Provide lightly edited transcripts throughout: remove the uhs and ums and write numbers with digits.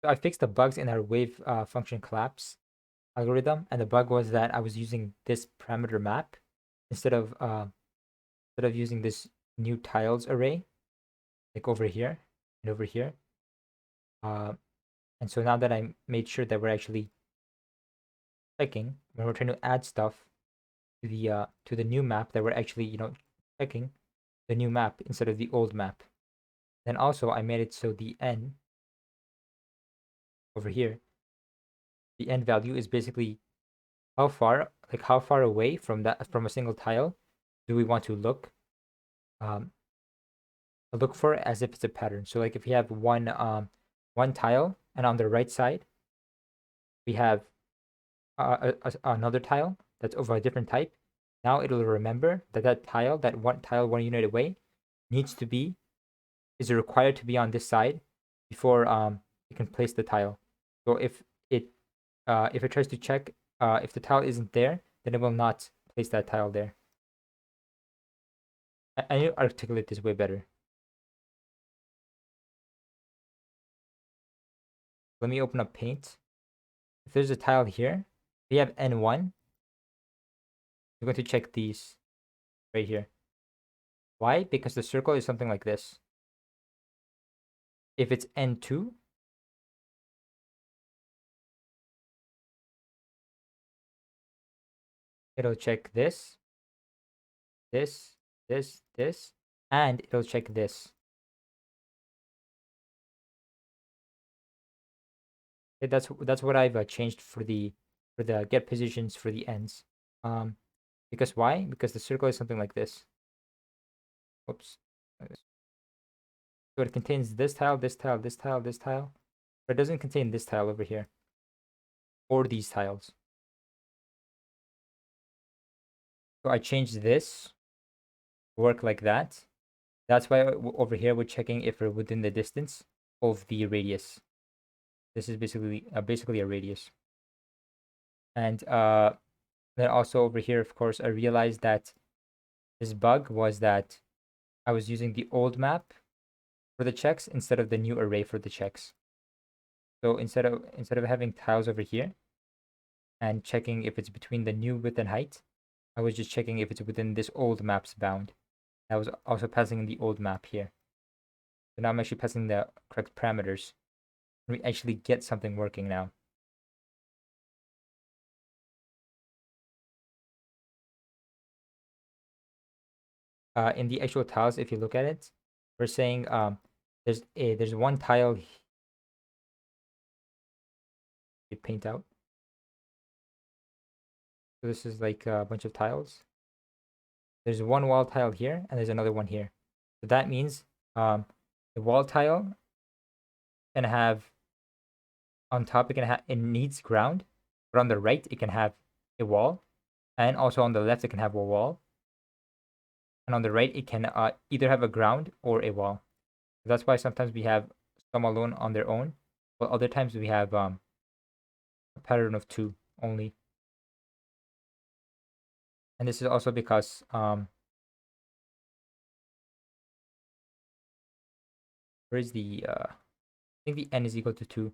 So I fixed the bugs in our wave function collapse algorithm, and the bug was that I was using this parameter map instead of using this new tiles array, like over here and over here. And so now that I made sure that we're actually checking when we're trying to add stuff to the new map, that we're actually checking the new map instead of the old map. Then also I made it so the n over here, the n value is basically how far away from a single tile do we want to um look for as if it's a pattern. So like if you have one tile and on the right side we have another tile that's of a different type, now it'll remember that that one tile 1 unit away is required to be on this side before you can place the tile. So if it tries to check if the tile isn't there, then it will not place that tile there. I need to articulate this way better. Let me open up Paint. If there's a tile here, we have N1. We're going to check these right here. Why? Because the circle is something like this. If it's N2, it'll check this, this, this, and it'll check this. Okay, that's what I've changed for the get positions for the ends. Because why? Because the circle is something like this. Oops. So it contains this tile, this tile, this tile, this tile, but it doesn't contain this tile over here or these tiles. So I changed this to work like that. That's why over here we're checking if we're within the distance of the radius. This is basically a radius. And then also over here, of course, I realized that this bug was that I was using the old map for the checks instead of the new array for the checks. So instead of having tiles over here and checking if it's between the new width and height, I was just checking if it's within this old map's bound. I was also passing in the old map here. So now I'm actually passing the correct parameters. We actually get something working now. In the actual tiles, if you look at it, we're saying there's one tile. You paint out. So this is like a bunch of tiles. There's one wall tile here, and there's another one here. So that means the wall tile can have on top it needs ground, but on the right it can have a wall, and also on the left it can have a wall, and on the right it can either have a ground or a wall. So that's why sometimes we have some alone on their own, but other times we have a pattern of two only. And this is also because where is the I think the n is equal to 2.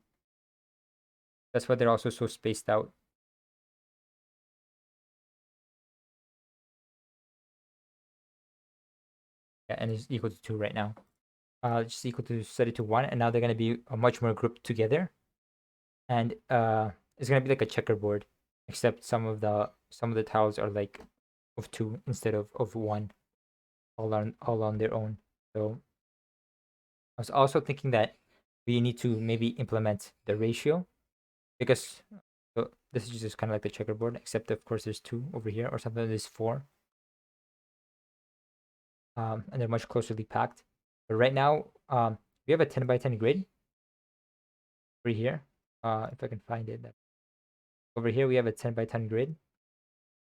That's why they're also so spaced out. Yeah, n is equal to 2 right now. Just equal to set it to 1, and now they're going to be much more grouped together. And it's going to be like a checkerboard, except some of the tiles are like of 2 instead of 1, all on their own. So I was also thinking that we need to maybe implement the ratio, because so this is just kind of like the checkerboard, except of course there's 2 over here, or something there's 4. And they're much closely packed. But right now, we have a 10 by 10 grid over here. If I can find it. Over here we have a 10 by 10 grid,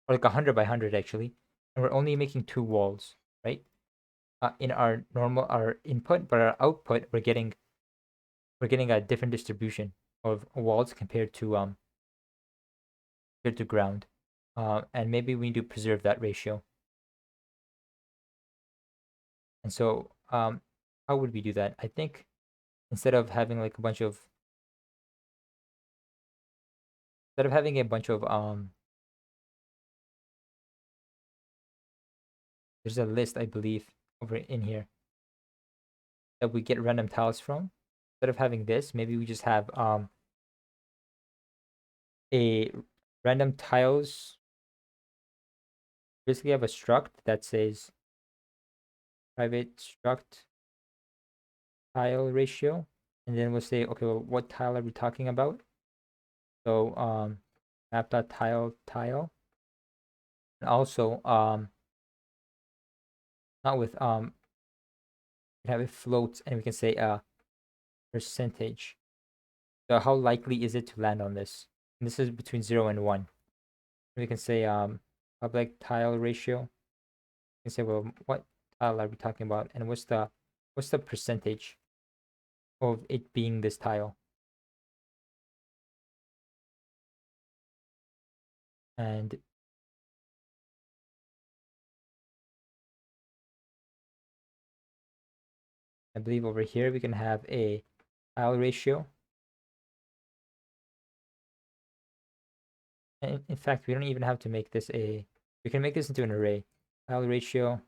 or like 100 by 100 actually, and we're only making 2 walls, right? In our input, but our output we're getting a different distribution of walls compared to ground, and maybe we need to preserve that ratio. And so how would we do that? I think instead of having like a bunch of instead of having a bunch of there's a list, I believe, over in here that we get random tiles from. Instead of having this, maybe we just have a random tiles. Basically have a struct that says private struct tile ratio, and then we'll say, okay, well, what tile are we talking about? So map.tile, and also not with we have a float, and we can say percentage. So how likely is it to land on this? And this is between 0 and 1. We can say public tile ratio. We can say, well, what tile are we talking about, and what's the percentage of it being this tile? And I believe over here we can have a tile ratio. And in fact, we don't even have to make this we can make this into an array. Tile ratio.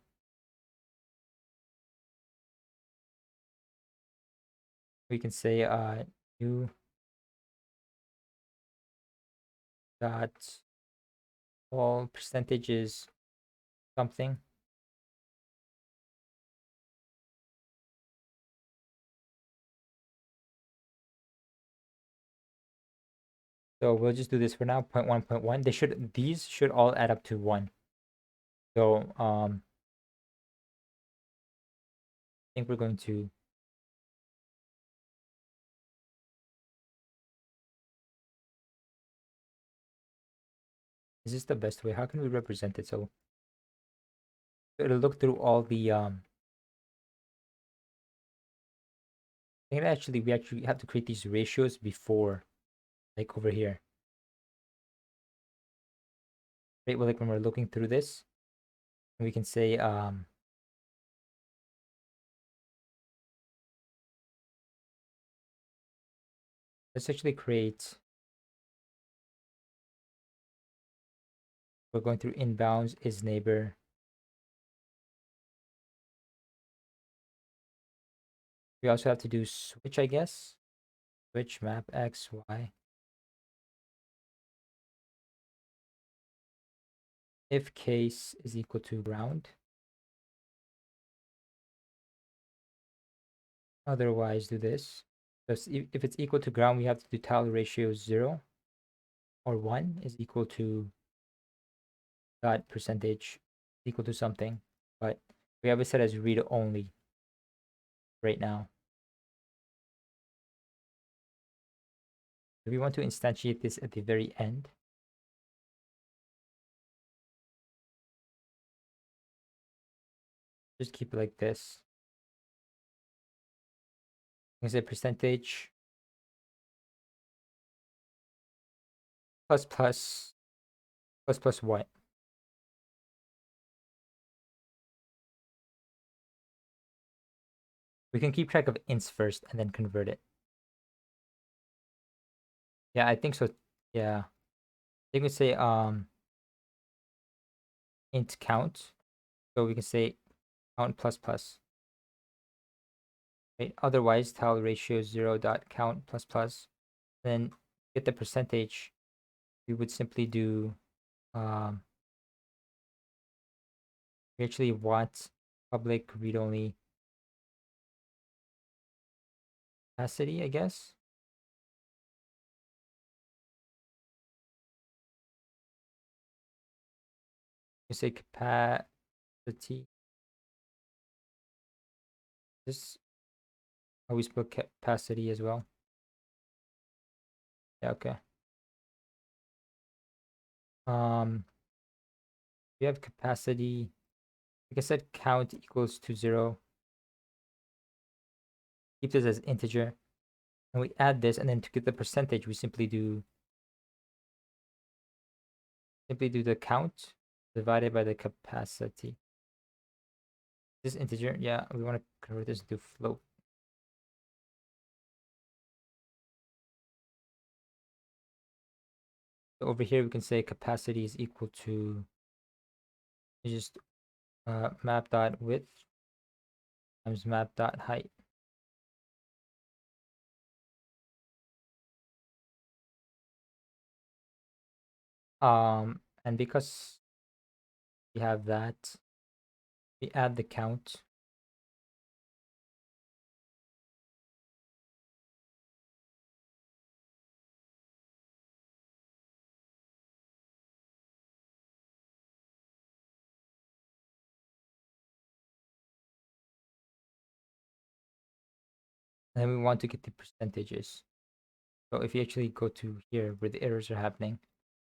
We can say new dot all percentages something. So we'll just do this for now. 0.1, 0.1. These should all add up to 1. So I think we're going to is this the best way? How can we represent it? So it'll look through all the I think actually we actually have to create these ratios before, like over here. Right, well, like when we're looking through this, we can say let's actually create, we're going through inbounds is neighbor. We also have to do switch, I guess. Switch map x, y. If case is equal to ground. Otherwise, do this. So if it's equal to ground, we have to do tile ratio 0 or 1 is equal to dot percentage equal to something. But we have it set as read only right now. If we want to instantiate this at the very end, just keep it like this. We say percentage plus plus plus plus what? We can keep track of ints first and then convert it. Yeah, I think so. Yeah. I think we say int count. So we can say count plus plus. Right? Otherwise, tile ratio 0 dot count plus plus. Then get the percentage. We would simply do we actually want public read only capacity, I guess. You say capacity. This we spell capacity as well. Yeah, okay. We have capacity. Like I said, count equals to 0. Keep this as integer. And we add this, and then to get the percentage, we simply do the count divided by the capacity. This integer, yeah, we want to convert this into float. So over here, we can say capacity is equal to just map dot width times map dot height. And because we have that, we add the count. And then we want to get the percentages. So if you actually go to here where the errors are happening,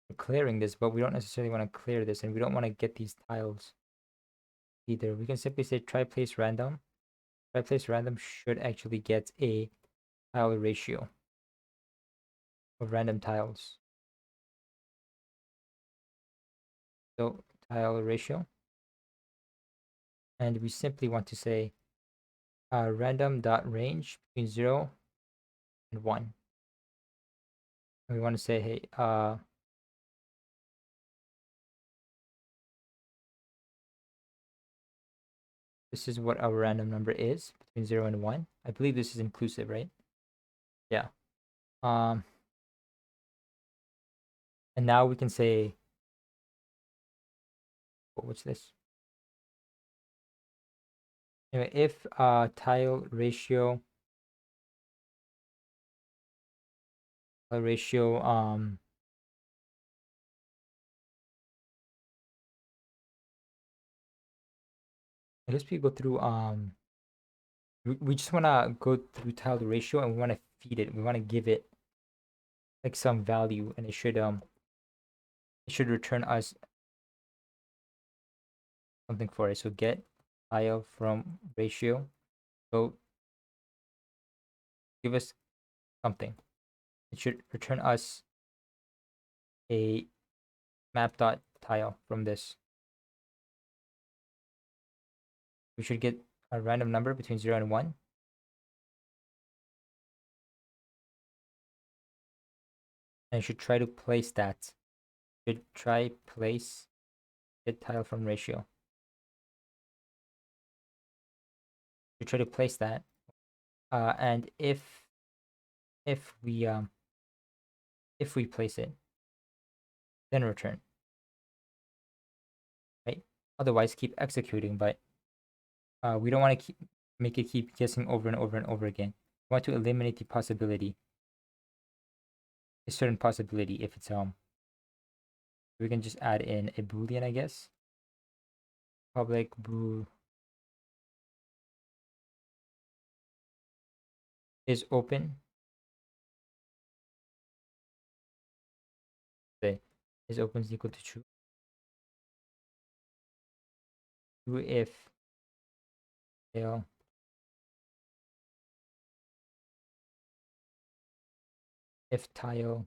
we're clearing this, but we don't necessarily want to clear this, and we don't want to get these tiles either. We can simply say try place random. Try place random should actually get a tile ratio of random tiles. So tile ratio. And we simply want to say random dot range between 0 and 1. And we want to say, hey, this is what our random number is between 0 and 1. I believe this is inclusive, right? Yeah. And now we can say, what's this? Anyway, if tile ratio I guess we go through we just want to go through tile ratio, and we want to feed it. We want to give it like some value, and it should return us something for it. So get tile from ratio. So give us something. It should return us a map dot tile from this. We should get a random number between 0 and 1. And you should try to place that. Should try place get tile from ratio. You try to place that. And if we place it, then return. Right? Otherwise keep executing, but we don't want to make it keep guessing over and over and over again. We want to eliminate the possibility. A certain possibility if it's we can just add in a boolean, I guess. Public bool is open. Say is open is equal to true. True if fail if tile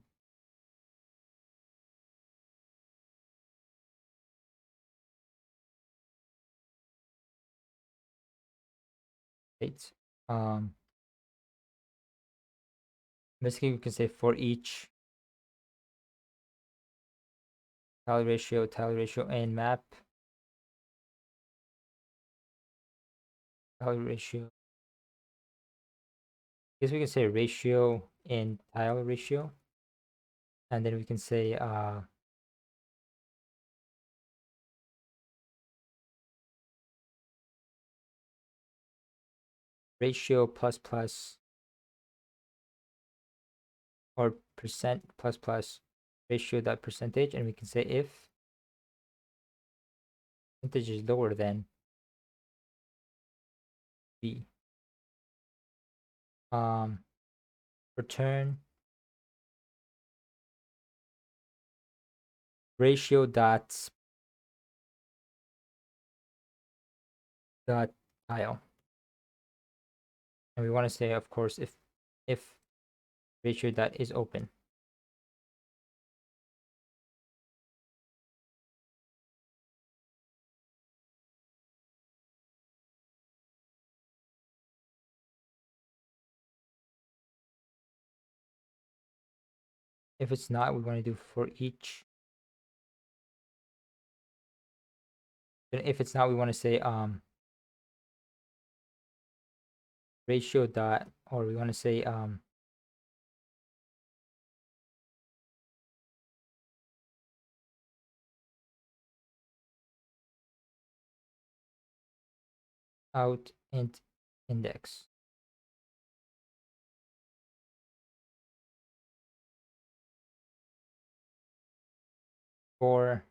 states. Basically we can say for each tile ratio and map tile ratio. I guess we can say ratio in tile ratio, and then we can say ratio plus plus or percent plus plus ratio dot percentage, and we can say if percentage is lower than b, return ratio dot tile, and we want to say, of course, if ratio dot is open. If it's not, we want to do for each. And if it's not, we want to say ratio dot, or we want to say out int index. For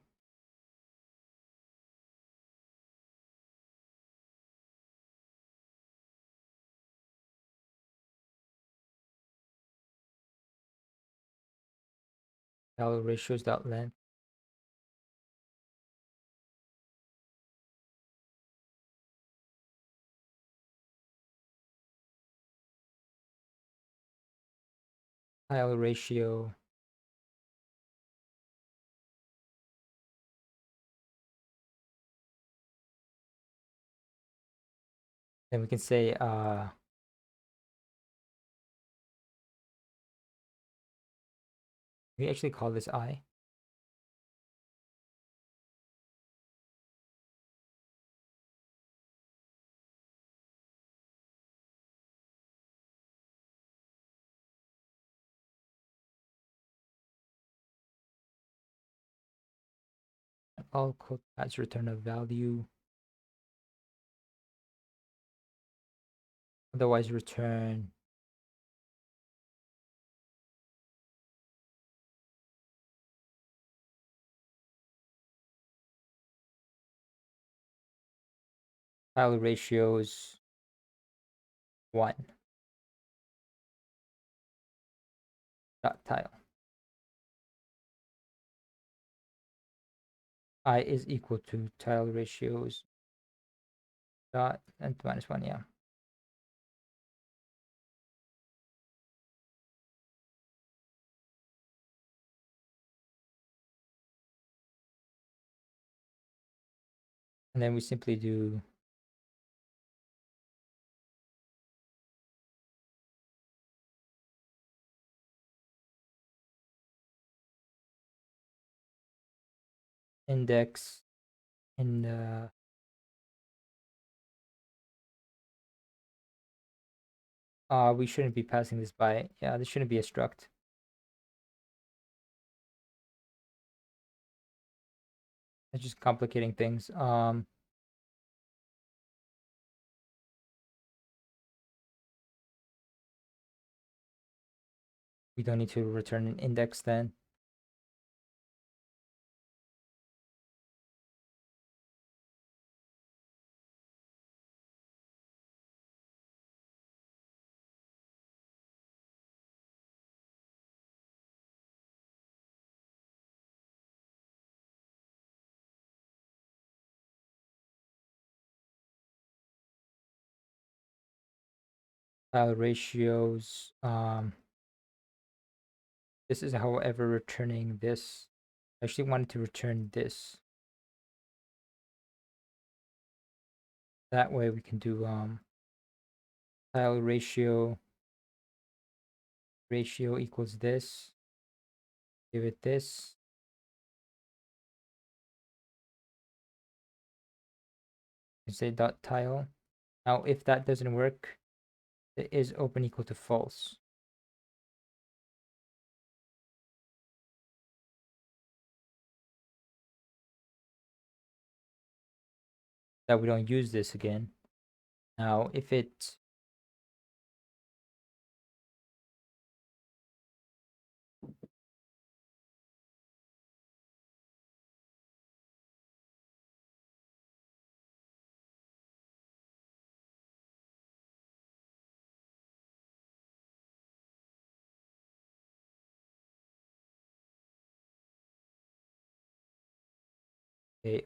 value ratios dot length. Tile ratio then we can say we actually call this I. All quote as return a value. Otherwise return tile ratios 1 dot tile. I is equal to tile ratios dot and minus 1, yeah. And then we simply do index in we shouldn't be passing this by. Yeah, this shouldn't be a struct. It's just complicating things. We don't need to return an index then. Tile ratios. This is however returning this. I actually wanted to return this. That way we can do tile ratio equals this. Give it this. And say dot tile. Now if that doesn't work, it is open equal to false. That we don't use this again. Now if it okay,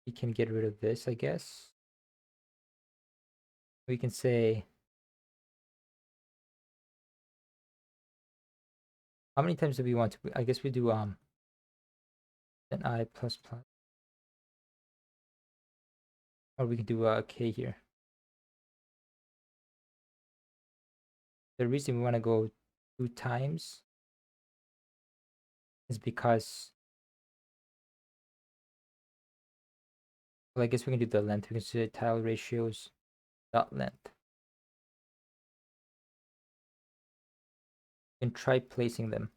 we can get rid of this, I guess. We can say how many times do we want to? I guess we do an I plus plus. Or we can do K here. The reason we want to go 2 times is because, well, I guess we can do the length. We can say tile ratios dot length. And try placing them.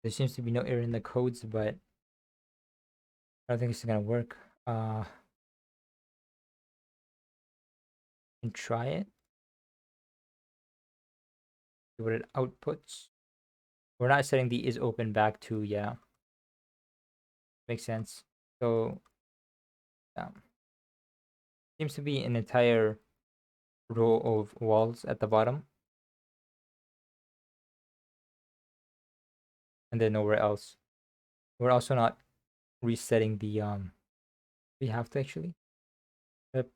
There seems to be no error in the codes, but I don't think it's gonna work. And try it. See what it outputs. We're not setting the is open back to, yeah. Makes sense. So yeah. Seems to be an entire row of walls at the bottom. And then nowhere else. We're also not resetting the we have to actually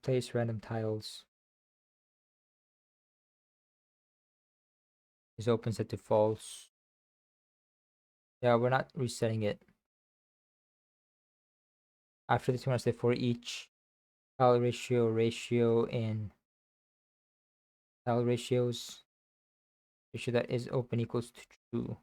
place random tiles. Is open set to false. Yeah, we're not resetting it. After this, we want to say for each tile ratio in tile ratios, ratio that is open equals to true.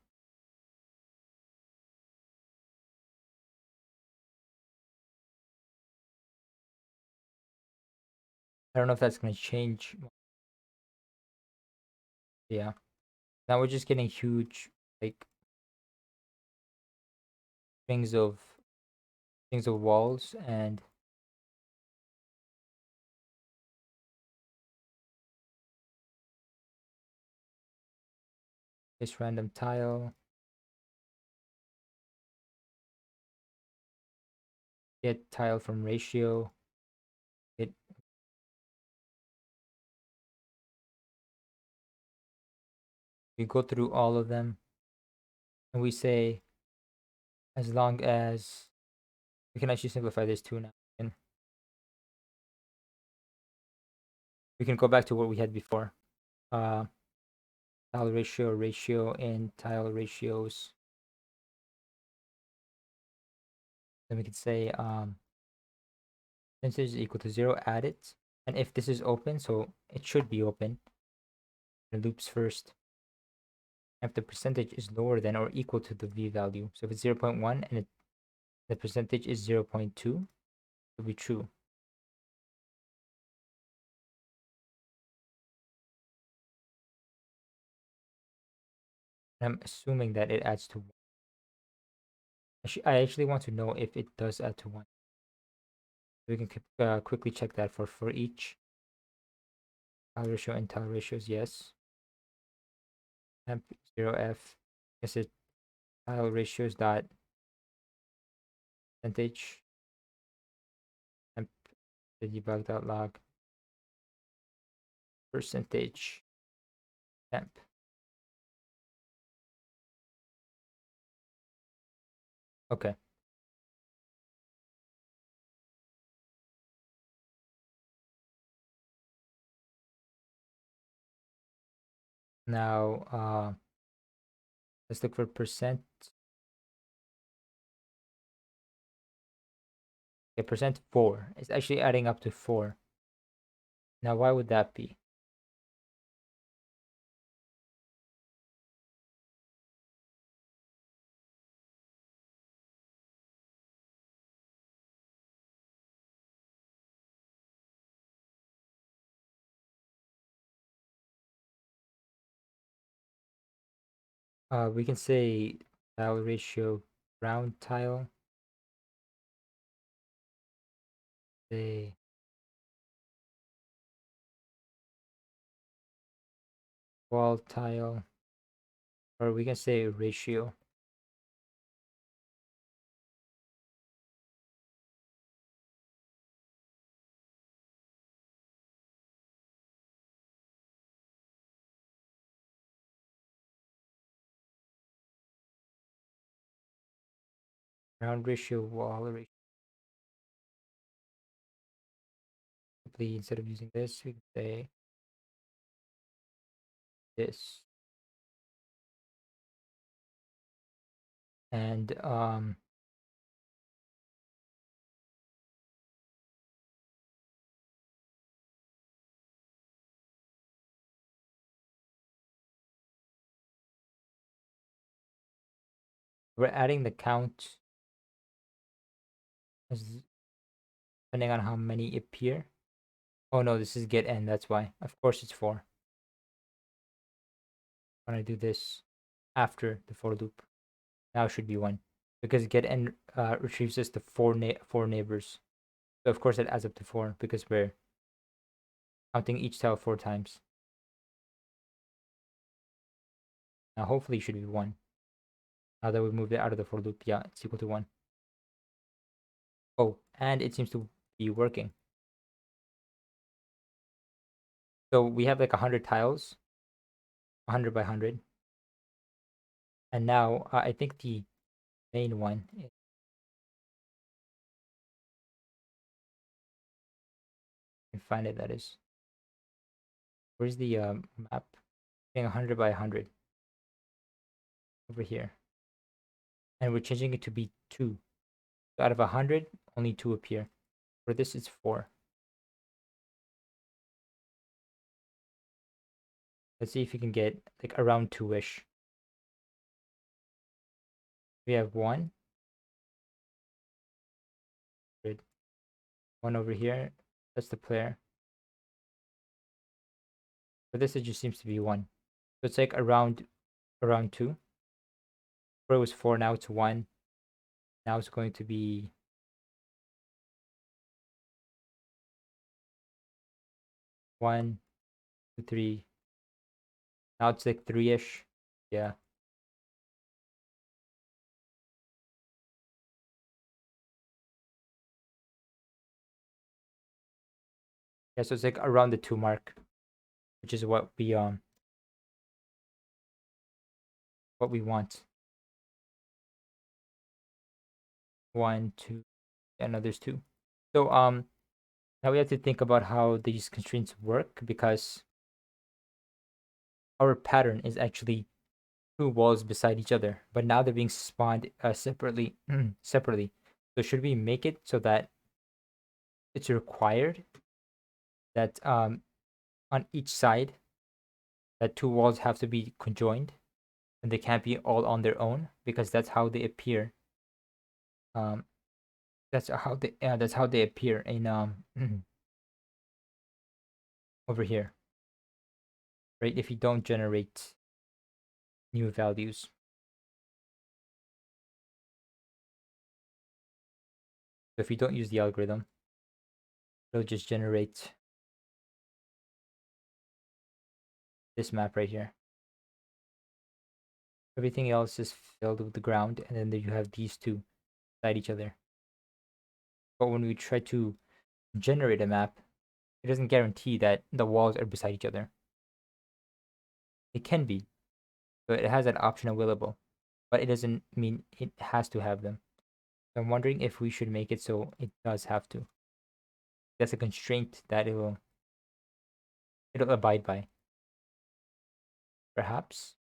I don't know if that's going to change. Yeah. Now we're just getting huge, like, things of walls, and this random tile. Get tile from ratio. It We go through all of them, and we say, as long as we can actually simplify this too now. And we can go back to what we had before. Tile ratio in tile ratios. Then we can say percentage is equal to 0, add it. And if this is open, so it should be open. It loops first. If the percentage is lower than or equal to the v value. So if it's 0.1 and the percentage is 0.2, it will be true. And I'm assuming that it adds to 1. I actually want to know if it does add to 1. We can quickly check that for each. Tile ratio and tile ratios, yes. Temp 0f. Is it tile ratios dot percentage? Temp the debug.log percentage temp. Okay. Now let's look for percent. Okay, percent 4. It's actually adding up to 4. Now why would that be? We can say tile ratio ground tile. Say wall tile. Or we can say ratio. Round ratio, wall ratio. Simply, instead of using this, we can say this. And we're adding the count as depending on how many appear. Oh no, this is get n, that's why. Of course it's 4. When I do this after the for loop, now it should be 1. Because get n retrieves us the 4 neighbors. So of course it adds up to 4 because we're counting each tile 4 times. Now hopefully it should be 1. Now that we've moved it out of the for loop, yeah, it's equal to 1. Oh, and it seems to be working. So we have like 100 tiles, 100 by 100. And now I think the main one, I can find it, that is. Where's the map? Being 100 by 100 over here. And we're changing it to be 2. So out of 100, only 2 appear. For this, it's 4. Let's see if we can get like around 2-ish. We have 1. Good. 1 over here. That's the player. For this, it just seems to be 1. So it's like around 2. Where it was 4, now it's 1. Now it's going to be 1, 2, 3. Now it's like 3-ish. Yeah. Yeah, so it's like around the 2 mark, which is what we want. 1, 2, and now there's 2. So now we have to think about how these constraints work because our pattern is actually 2 walls beside each other, but now they're being spawned separately. Separately. So should we make it so that it's required that on each side that 2 walls have to be conjoined and they can't be all on their own because that's how they appear. That's how they appear in over here, right? If you don't generate new values. So if you don't use the algorithm, it'll just generate this map right here. Everything else is filled with the ground, and then you have these 2 beside each other. But when we try to generate a map, it doesn't guarantee that the walls are beside each other. It can be, so it has that option available, but it doesn't mean it has to have them. So I'm wondering if we should make it so it does have to. That's a constraint that it'll abide by. Perhaps.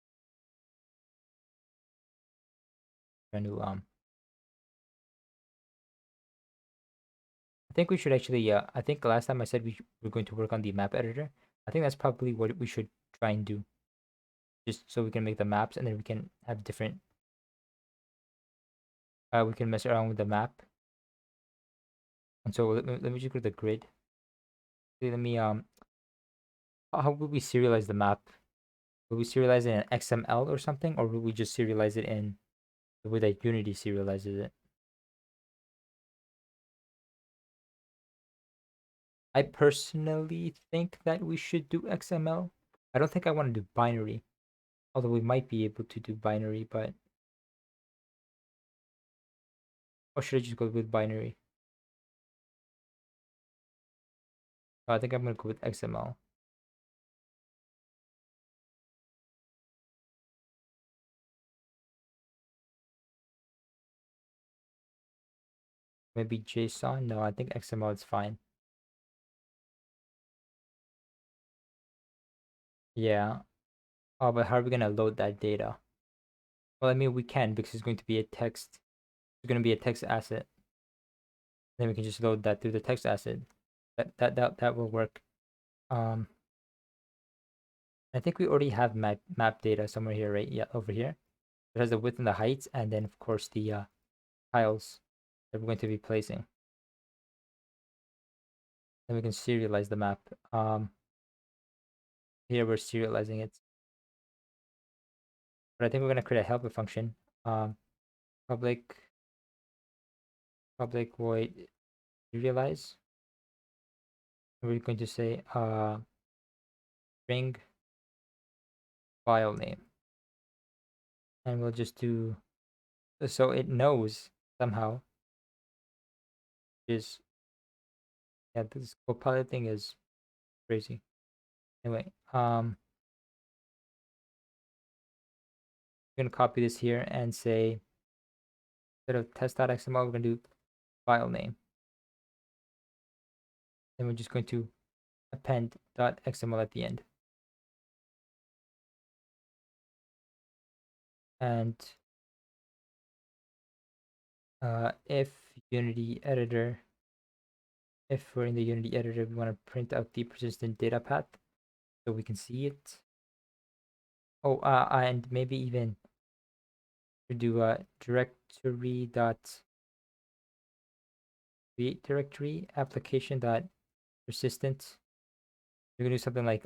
Trying to I think we should actually I think last time I said we're going to work on the map editor. I think that's probably what we should try and do. Just so we can make the maps and then we can have different we can mess around with the map. And so let me just go to the grid. Let me how would we serialize the map? Will we serialize it in XML or something, or will we just serialize it in the way that Unity serializes it? I personally think that we should do XML. I don't think I want to do binary, although we might be able to do binary, but or should I just go with binary? I think I'm gonna go with XML. Maybe JSON? No, I think XML is fine. Yeah. Oh, but how are we gonna load that data? Well, I mean, we can because it's going to be a text. It's going to be a text asset. Then we can just load that through the text asset. That will work. Um, I think we already have map data somewhere here, right? Yeah, over here. It has the width and the height, and then of course the tiles that we're going to be placing. Then we can serialize the map. Here we're serializing it, but I think we're gonna create a helper function. Um, public void serialize. We're going to say string file name, and we'll just do so it knows somehow is yeah, this copilot thing is crazy. Anyway, we're gonna copy this here and say instead of test.xml, we're gonna do file name. Then we're just going to append .xml at the end. And if Unity editor, if we're in the Unity editor, we want to print out the persistent data path so we can see it. Oh, and maybe even to do a directory dot create directory application dot persistent. We're gonna do something like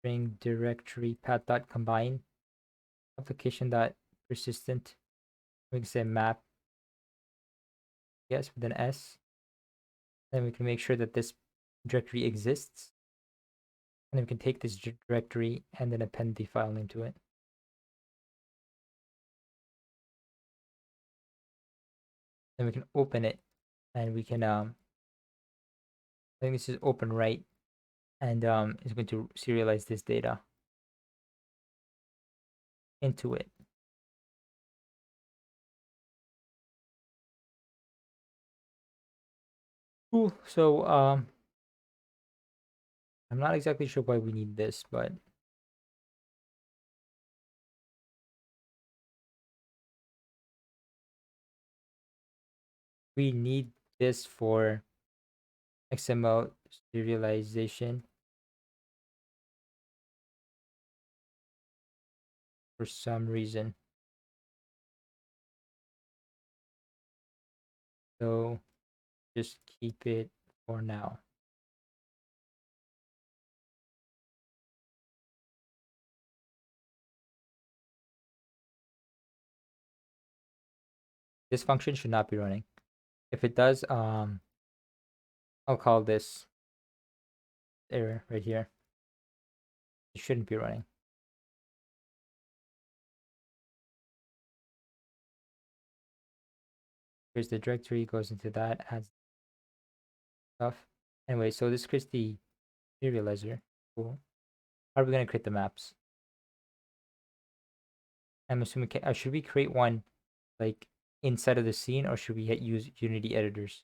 string directory path dot combine application dot persistent. We can say map, yes, with an S. Then we can make sure that this directory exists. And then we can take this directory and then append the file name to it. Then we can open it and we can I think this is open right, and it's going to serialize this data into it. Cool. So I'm not exactly sure why we need this, but we need this for XML serialization for some reason. So just keep it for now. This function should not be running. If it does, I'll call this error right here. It shouldn't be running. Here's the directory, goes into that, adds stuff. Anyway, so this creates the serializer. Cool. How are we going to create the maps? I'm assuming, should we create one like inside of the scene, or should we use Unity editors?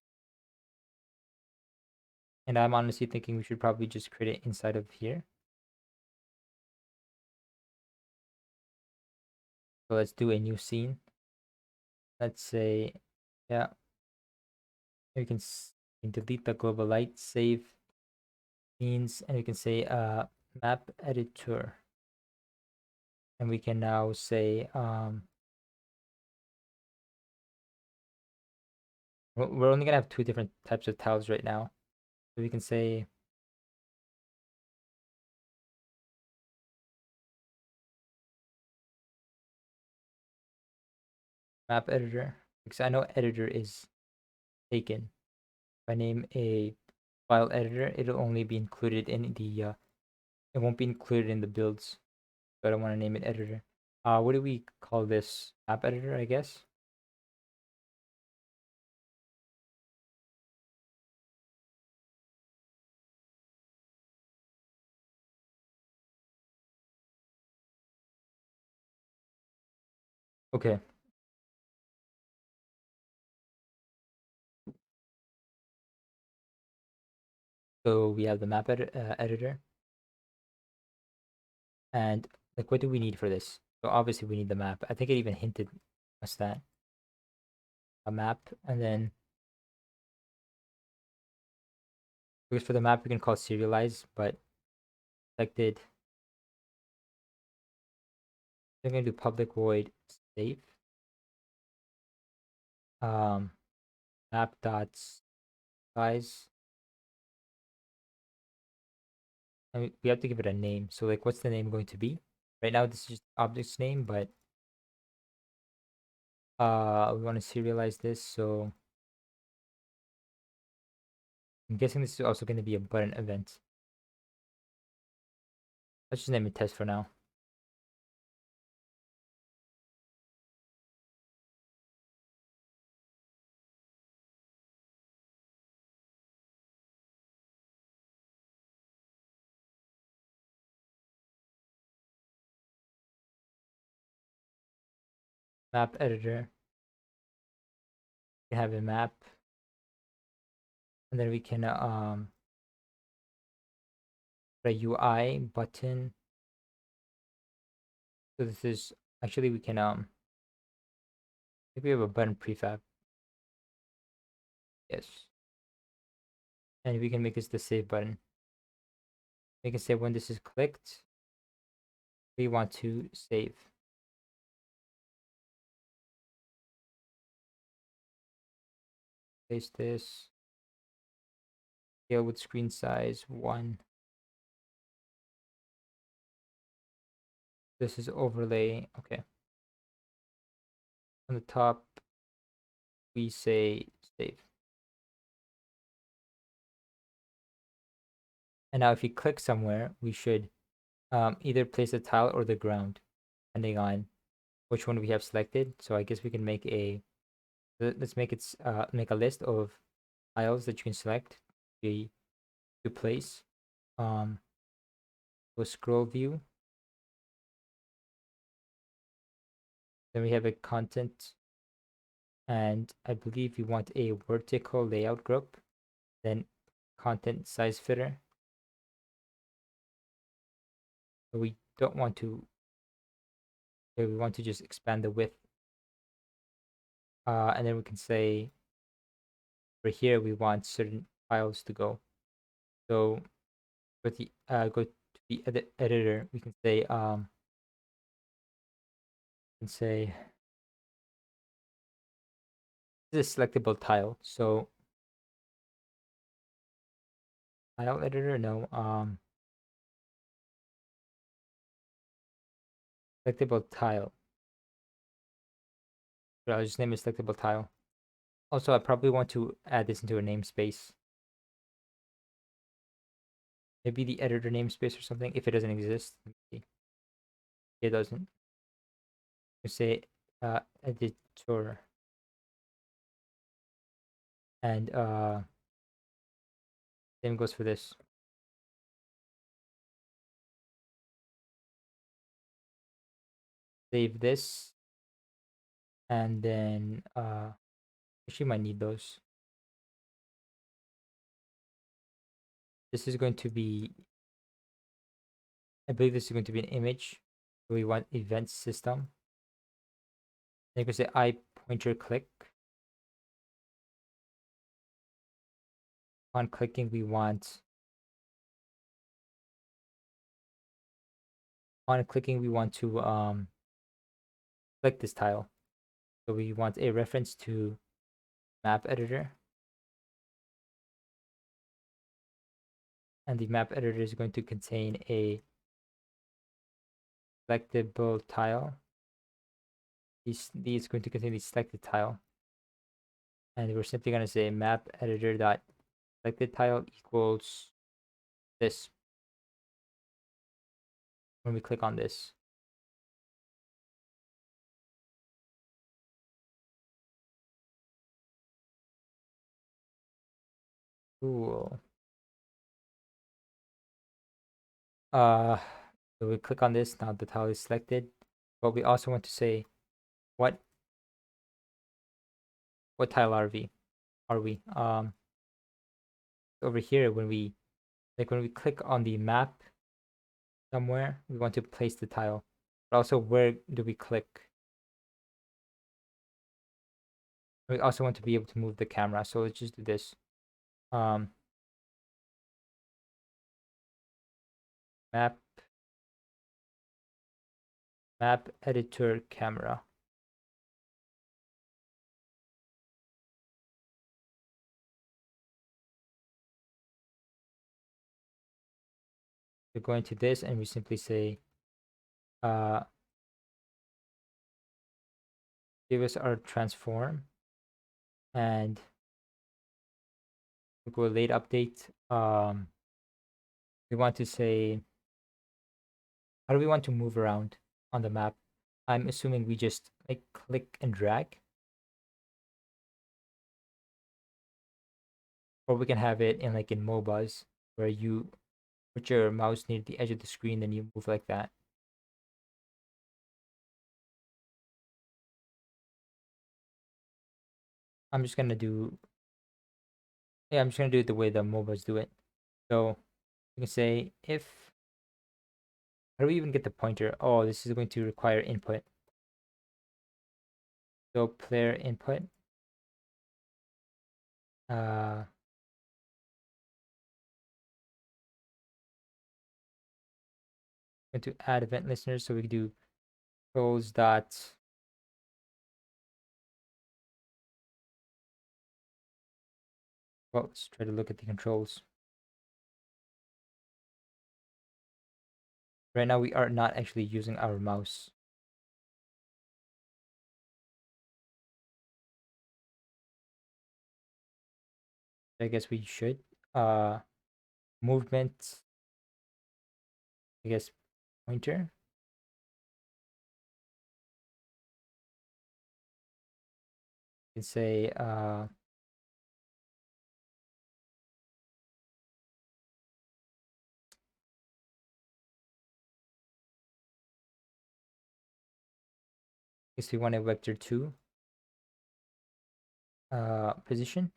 And I'm honestly thinking we should probably just create it inside of here. So let's do a new scene. Let's say, yeah, we can delete the global light, save scenes, and we can say map editor. And we can now say we're only gonna have two different types of tiles right now. So we can say map editor, because I know editor is taken. If I name a file editor, it'll only be included in the it won't be included in the builds. So I don't want to name it editor. What do we call this? Map editor, I guess. Okay. So we have the map editor, and like, what do we need for this? So obviously we need the map. I think it even hinted us that a map, and then because for the map we can call serialize, but selected. I'm gonna do public void save map dot size, and we have to give it a name. So like, what's the name going to be? Right now this is just object's name, but we want to serialize this, so I'm guessing this is also going to be a button event. Let's just name it test for now. Map editor, we have a map, and then we can put a UI button. So this is actually, we can maybe we have a button prefab. Yes, and we can make this the save button. We can say when this is clicked, we want to save. Place this. Scale with screen size 1. This is overlay. Okay. On the top, we say save. And now if you click somewhere, we should either place the tile or the ground, depending on which one we have selected. So I guess we can make let's make it make a list of tiles that you can select to place. So scroll view. Then we have a content, and I believe we want a vertical layout group. Then content size fitter. So we don't want to. Okay, we want to just expand the width. And then we can say for here we want certain files to go. So with the go to the editor, we can say this is a selectable tile. So tile editor, no, selectable tile. So I'll just name it selectable tile. Also, I probably want to add this into a namespace. Maybe the editor namespace or something, if it doesn't exist. It doesn't. You say editor, and same goes for this. Save this, and then actually might need those. This is going to be, I believe this is going to be an image. So we want event system. Then you can say I pointer click. On clicking, we want to click this tile. So we want a reference to map editor. And the map editor is going to contain a selectable tile. These going to contain the selected tile. And we're simply going to say map editor dot selected tile equals this when we click on this. Cool. So we click on this, now the tile is selected. But we also want to say what tile are we? Over here when we Like when we click on the map somewhere, we want to place the tile. But also, where do we click? We also want to be able to move the camera. So let's just do this. Um, map editor camera. We go into this and we simply say, give us our transform, and we go late update. We want to say, how do we want to move around on the map? I'm assuming we just like click and drag, or we can have it in like in MOBAs where you put your mouse near the edge of the screen, then you move like that. I'm just gonna do, yeah, I'm just gonna do it the way the MOBAs do it. So you can say if, how do we even get the pointer? Oh, this is going to require input. So player input. Uh, going to add event listeners, so we can do controls dot. Well, let's try to look at the controls. Right now, we are not actually using our mouse. I guess we should. Movement. I guess pointer. You can say guess we want a vector 2 position.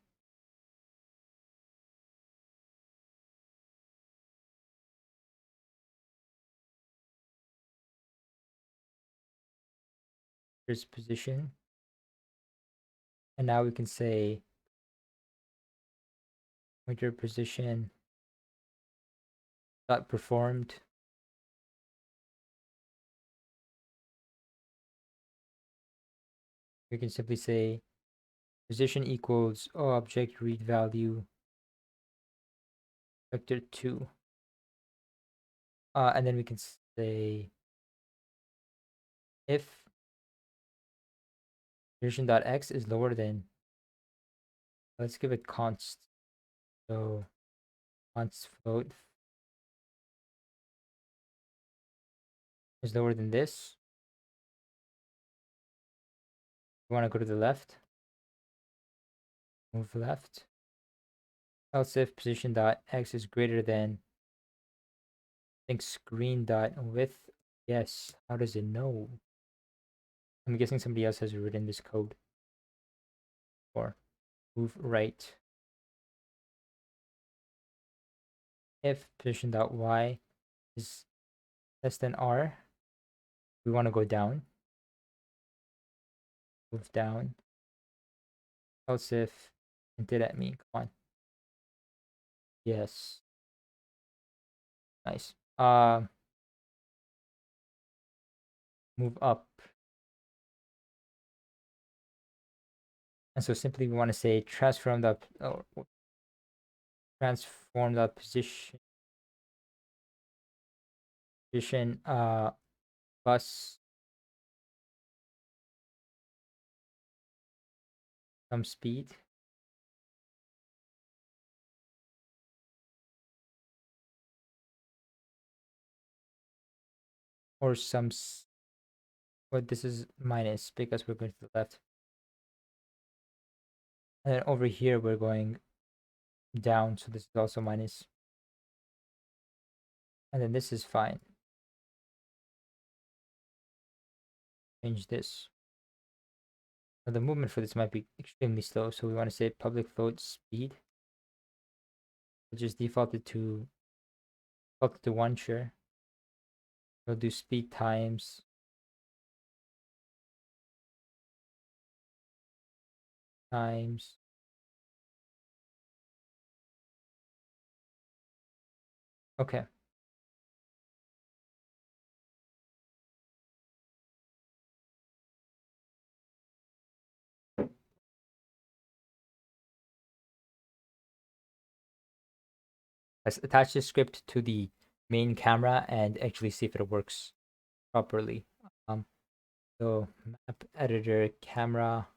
Here's position. And now we can say pointer position dot performed. We can simply say position equals object read value vector 2. And then we can say if position.x is lower than, let's give it const. So const float is lower than this. We want to go to the left, move left. Else if position.x is greater than, I think screen.width. Yes, how does it know? I'm guessing somebody else has written this code. Or move right. If position.y is less than r, we want to go down. Move down. Else if, and did at me, come on. Yes. Nice. Move up. And so simply we want to say transform the position plus some speed. Or some, but this is minus because we're going to the left. And then over here we're going down, so this is also minus. And then this is fine. Change this. Now the movement for this might be extremely slow, so we want to say public float speed, which is defaulted to Up to 1, sure. We'll do speed times. Okay. Let's attach this script to the main camera and actually see if it works properly. Um, so map editor camera.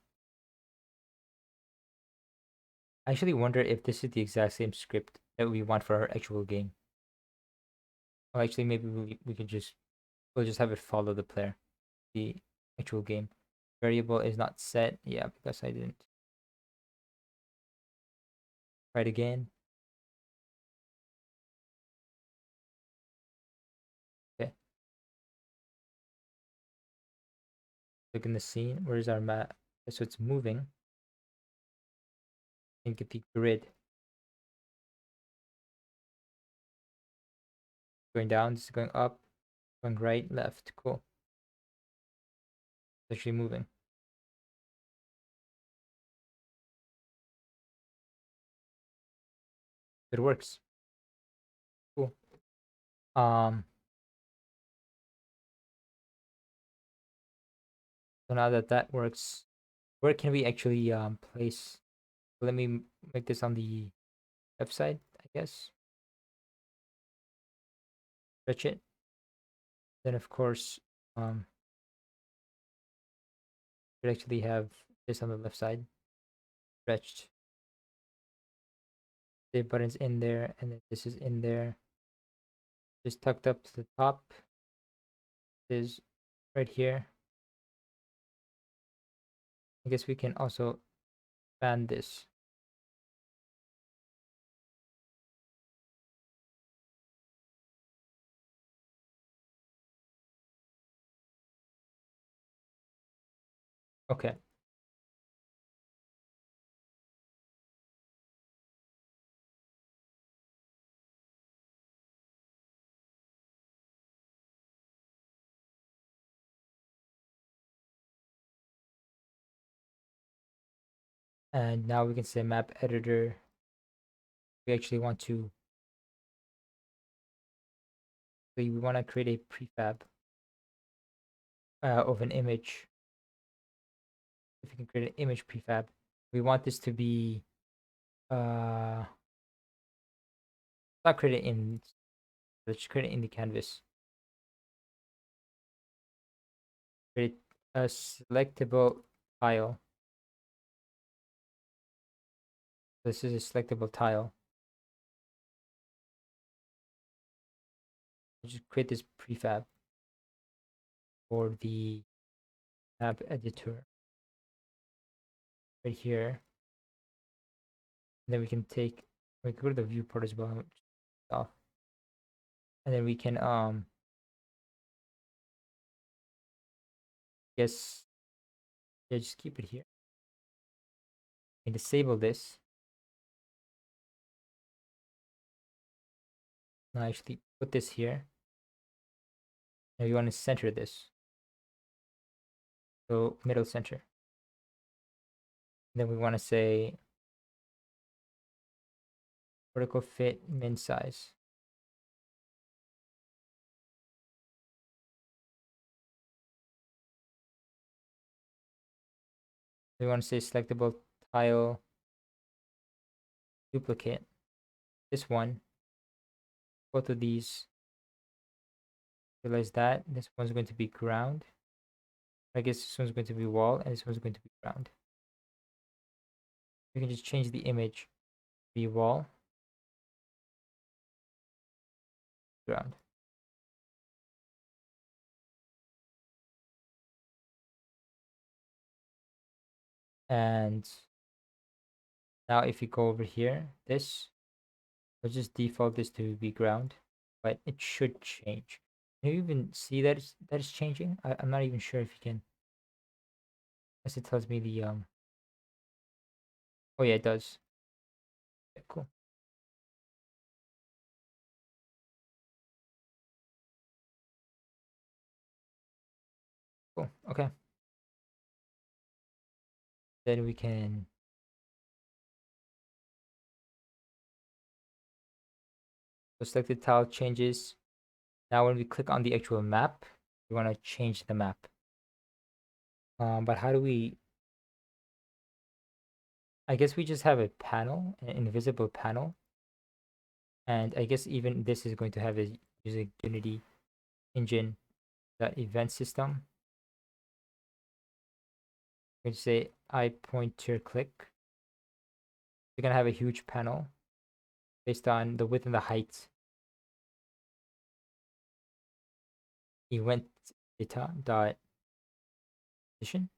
I actually wonder if this is the exact same script that we want for our actual game. Well, actually, maybe we can we'll just have it follow the player, the actual game. Variable is not set. Yeah, because I didn't. Try it again. Okay. Look in the scene. Where's our map? So it's moving. And get the grid. Going down. This is going up. Going right, left. Cool. It's actually moving. It works. Cool. Um. So now that that works, where can we actually place? Let me make this on the website, I guess. Stretch it. Then of course, we actually have this on the left side, stretched. The button's in there, and then this is in there. Just tucked up to the top. This is right here. I guess we can also expand this. Okay. And now we can say map editor. We actually want to, we want to create a prefab of an image. If we can create an image prefab, we want this to be not create it in, let's create it in the canvas. Create a selectable tile. This is a selectable tile. Just create this prefab for the tab editor right here. And then we can go to the viewport as well. Off. And then we can guess, yeah, just keep it here. And disable this. Now actually put this here. Now you want to center this. So middle center. And then we want to say vertical fit min size. We want to say selectable tile duplicate. This one, both of these, realize that this one's going to be ground. I guess this one's going to be wall and this one's going to be ground. We can just change the image to be wall, ground. And now if you go over here, this, let's just default this to be ground, but it should change. Can you even see that it's changing? I'm not even sure if you can. As it tells me the oh yeah, it does. Okay, cool. Okay. Then we can select the tile changes. Now when we click on the actual map, we want to change the map. But how do we... I guess we just have a panel, an invisible panel. And I guess even this is going to have a using Unity engine, that event system. We can say I pointer click. We're gonna have a huge panel based on the width and the height. Event data dot position.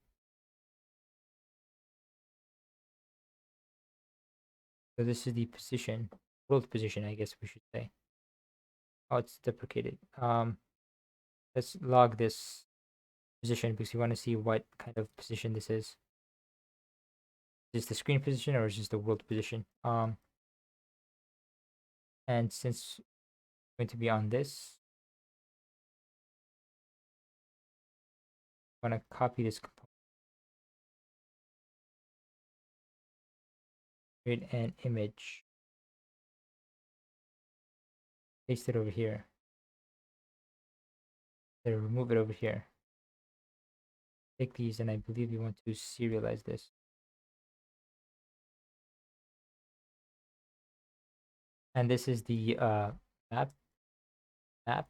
So this is the position, world position, I guess we should say. Oh, it's deprecated. Let's log this position because we want to see what kind of position this is. Is this the screen position or is this the world position? And since it's going to be on this, I'm gonna copy this component, create an image, paste it over here, then remove it over here. Take these, and I believe we want to serialize this. And this is the map. Map.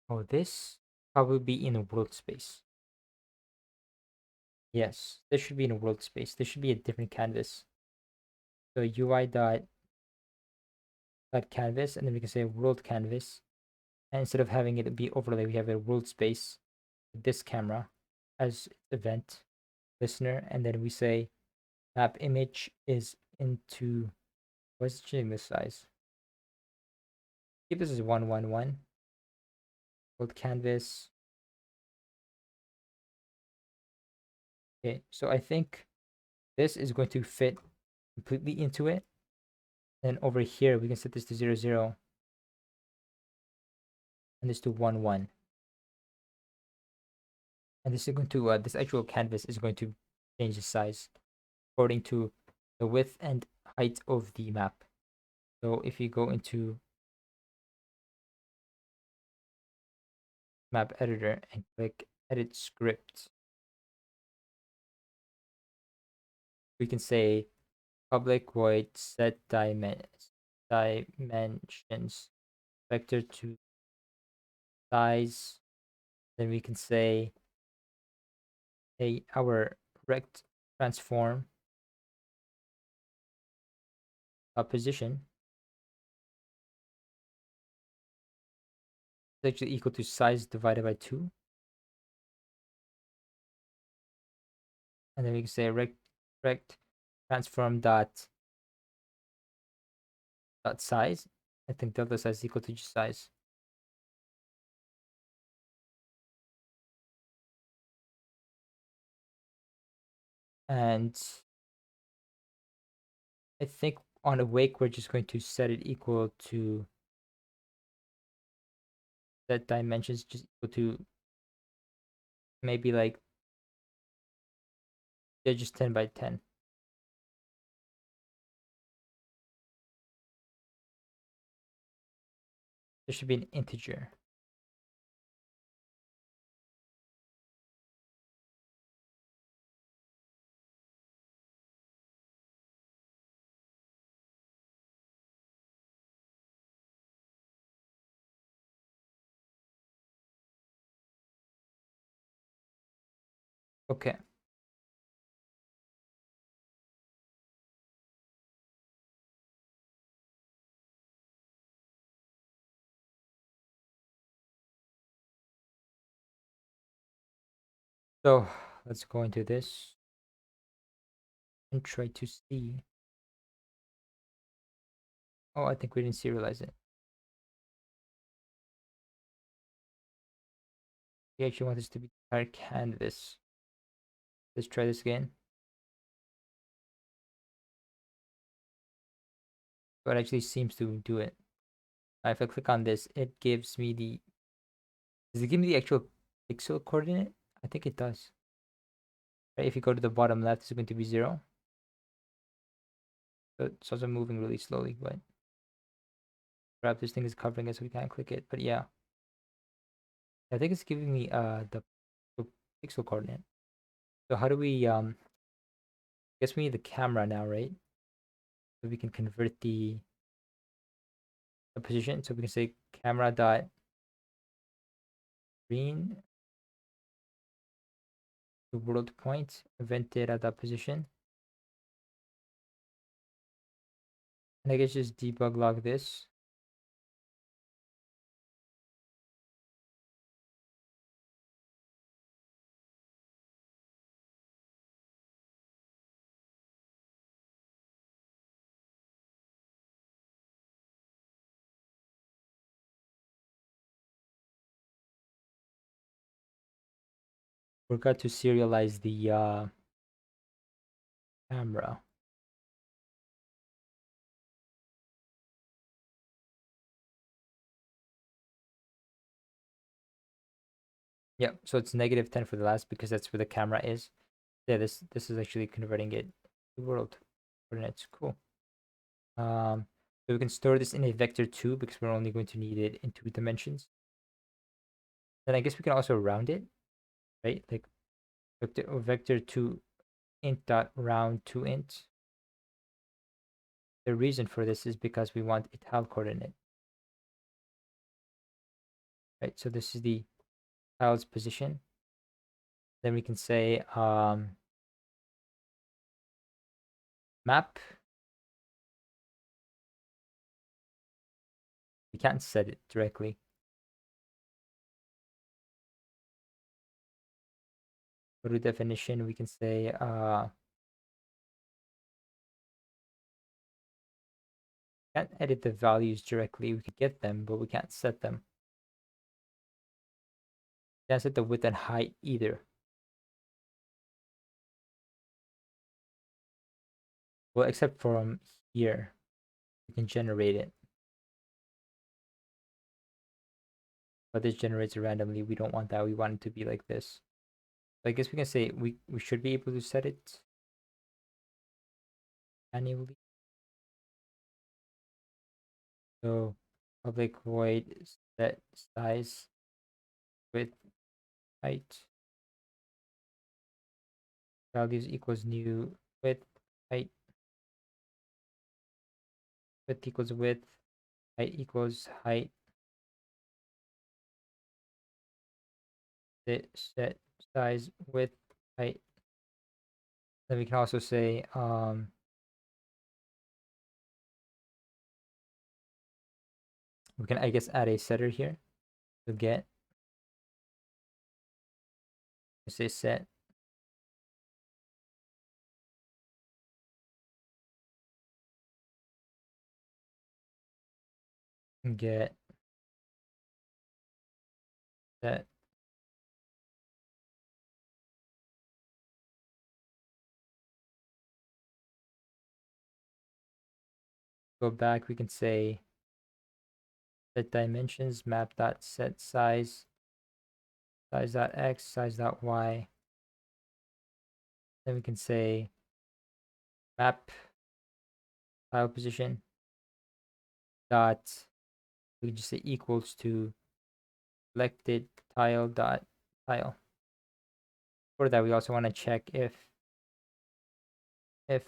Oh, this probably be in a world space. Yes, this should be in a world space. This should be a different canvas. So UI dot canvas, and then we can say world canvas. And instead of having it be overlay, we have a world space with this camera as event listener, and then we say map image is into, what's changing this size? Keep this as 111. World canvas. Okay, so I think this is going to fit completely into it. And over here, we can set this to 0, 0, and this to 1, 1. And this is going to, this actual canvas is going to change the size according to the width and height of the map. So if you go into map editor and click edit script, we can say public void set dimensions vector to size. Then we can say our rect transform position is actually equal to size divided by 2. And then we can say rect transform dot size. I think delta size is equal to just size. And I think on awake, we're just going to set it equal to that dimensions just equal to maybe like, they're just 10 by 10. There should be an integer. Okay. So let's go into this and try to see. Oh, I think we didn't serialize it. We actually want this to be entire canvas. Let's try this again. So it actually seems to do it. If I click on this, it gives me the... Does it give me the actual pixel coordinate? I think it does. Right? If you go to the bottom left, it's going to be 0. So it's also moving really slowly, but perhaps this thing is covering it so we can't click it. But yeah, I think it's giving me the pixel coordinate. So how do we guess we need the camera now, right? So we can convert the position. So we can say camera dot green to world point event data dot position. And I guess just debug log this. Forgot to serialize the camera. Yeah, so it's -10 for the last because that's where the camera is. Yeah, this is actually converting it to world coordinates. Cool. So we can store this in a vector 2 because we're only going to need it in 2 dimensions. Then I guess we can also round it, right? Like vector 2 int dot round to int. The reason for this is because we want a tile coordinate, right? So this is the tile's position. Then we can say map. We can't set it directly. Go to definition. We can say can't edit the values directly. We could get them, but we can't set them. Can't set the width and height either. Well, except from here, we can generate it. But this generates it randomly. We don't want that. We want it to be like this. So I guess we can say we should be able to set it manually. So public void set size width height values equals new width height width equals width height equals height set size width height. Then we can also say we can I guess add a setter here to get say set and get set. Go back, we can say set dimensions map dot set size size dot x size dot y. Then we can say map tile position dot we can just say equals to selected tile dot tile. For that, we also want to check if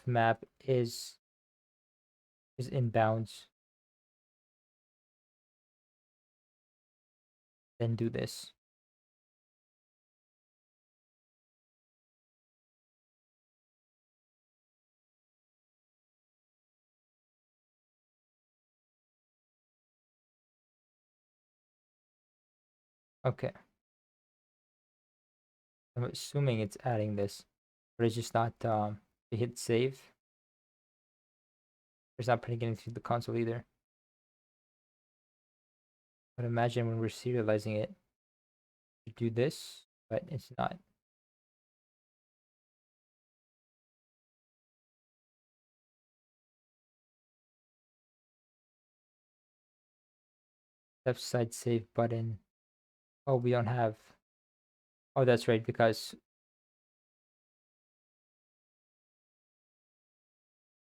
map is in bounds. Then do this. Okay. I'm assuming it's adding this, but it's just not to hit save. It's not putting it into the console either. But imagine when we're serializing it to do this, but it's not. Left side save button. Oh, we don't have Oh, that's right, because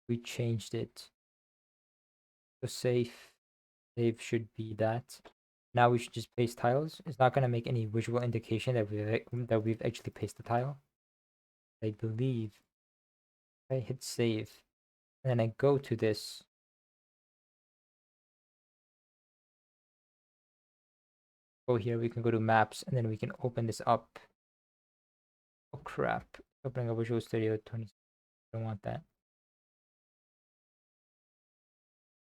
we changed it. So save should be that. Now we should just paste tiles. It's not gonna make any visual indication that we've actually pasted the tile. I believe if I hit save and then I go to this, go here, we can go to maps and then we can open this up. Oh crap! Opening up Visual Studio 20. I don't want that.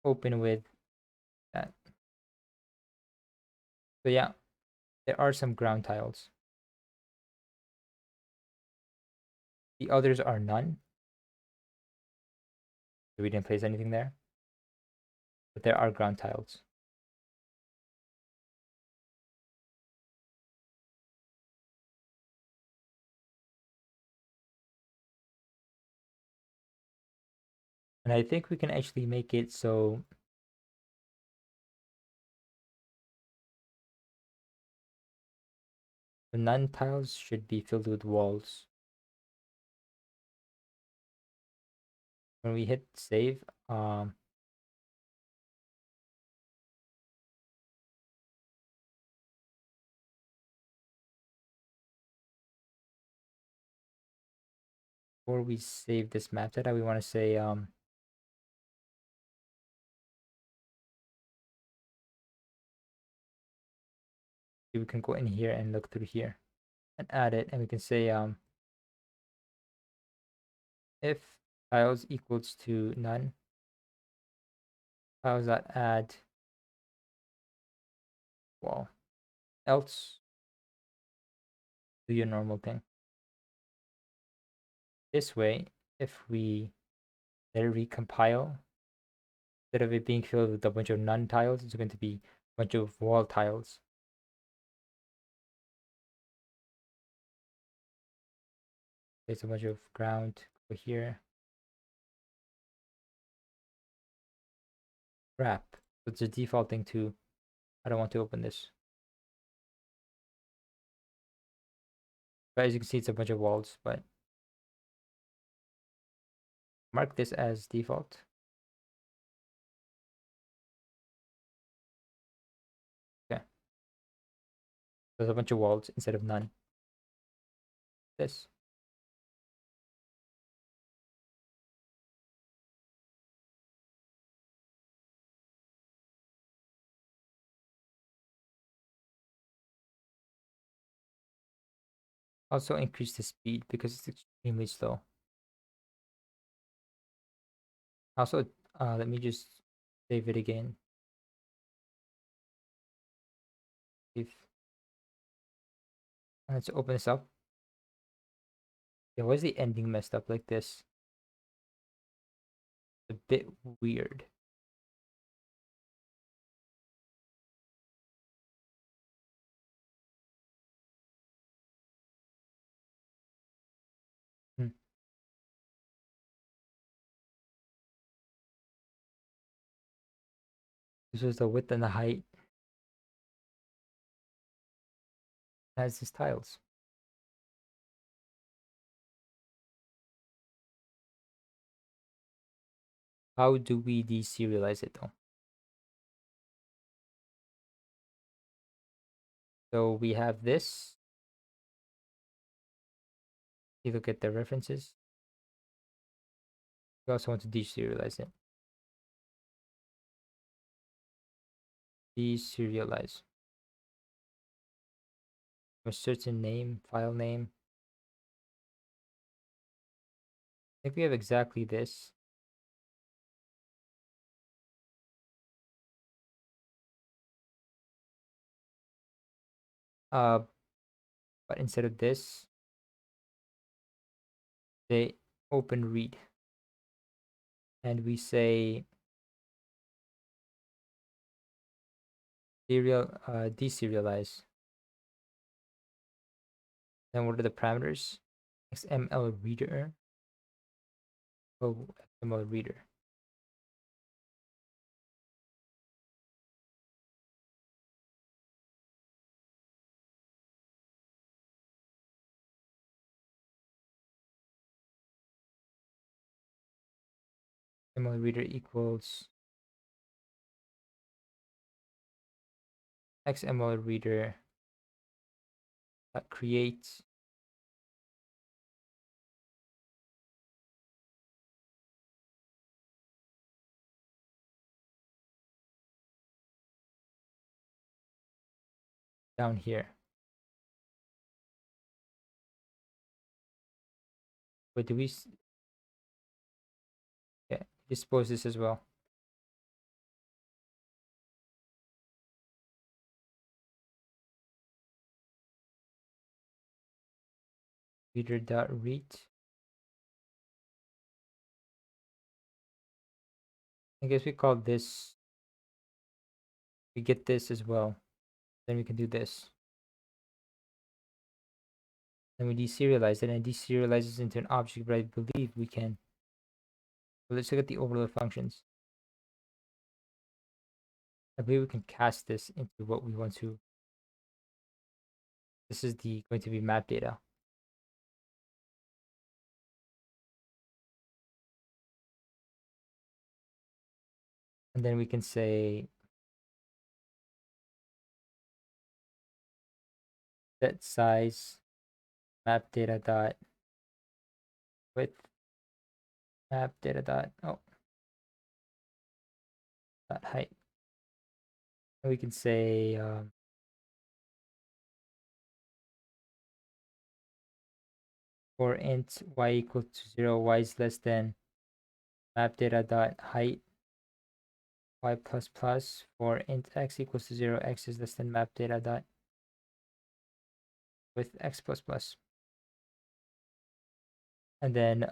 Open with that. So yeah, there are some ground tiles. The others are none. So we didn't place anything there. But there are ground tiles. And I think we can actually make it so the none tiles should be filled with walls. When we hit save, before we save this map data, we want to say we can go in here and look through here and add it, and we can say if tiles equals to none, tiles that add wall, else do your normal thing. This way, if we let it recompile, instead of it being filled with a bunch of none tiles, it's going to be a bunch of wall tiles. There's a bunch of ground over here. Crap. It's a defaulting to. I don't want to open this. But as you can see, it's a bunch of walls, but mark this as default. Okay. There's a bunch of walls instead of none. This. Also increase the speed because it's extremely slow. Also, let me just save it again. If let's open this up. Yeah, why is the ending messed up like this? It's a bit weird. Hmm. This is the width and the height as these tiles. How do we deserialize it though? So we have this. You look at the references. We also want to deserialize it. Deserialize. A certain name, file name. I think we have exactly this. Uh, but instead of this, they open read. And we say deserialize. Then what are the parameters? XML reader. Oh, XML reader. XML reader equals XML reader create down here. But do we? Yeah, dispose this as well. Reader dot read. I guess we call this. We get this as well. Then we can do this. Then we deserialize it, and it deserializes into an object. But I believe we can. Well, let's look at the overload functions. I believe we can cast this into what we want to. This is going to be map data. And then we can say set size map data dot width map data dot dot height. And we can say for int y equal to 0, y is less than map data dot height y plus plus. For int x equals to 0, x is less than map data dot with x plus plus. And then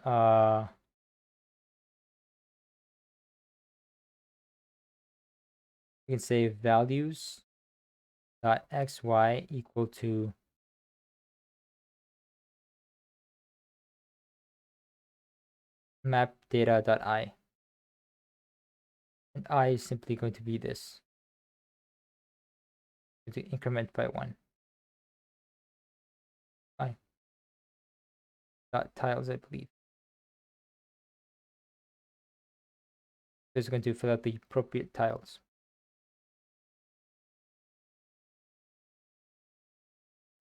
we can say values dot xy equal to map data dot I. And I is simply going to be this. To increment by 1. I dot tiles, I believe. This is going to fill out the appropriate tiles.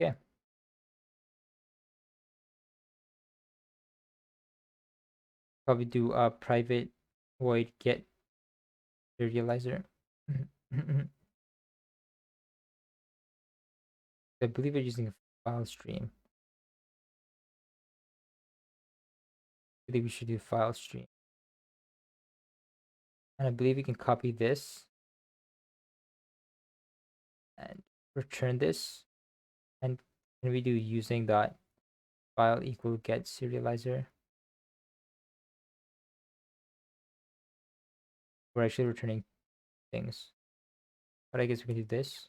Okay. Probably do a private void get serializer. I believe we're using a file stream. I think we should do file stream. And I believe we can copy this and return this. And can we do using dot file equal get serializer? We're actually returning things. But I guess we can do this.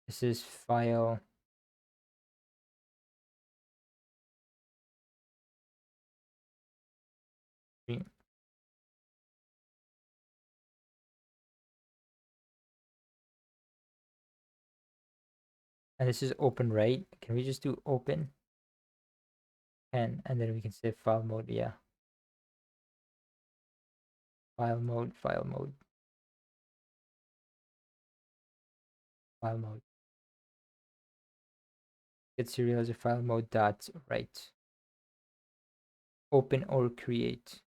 This is file stream. And this is open, right? Can we just do open? And then we can say file mode, yeah. File mode, file mode. File mode. Get serializer file mode dot write. Open or create.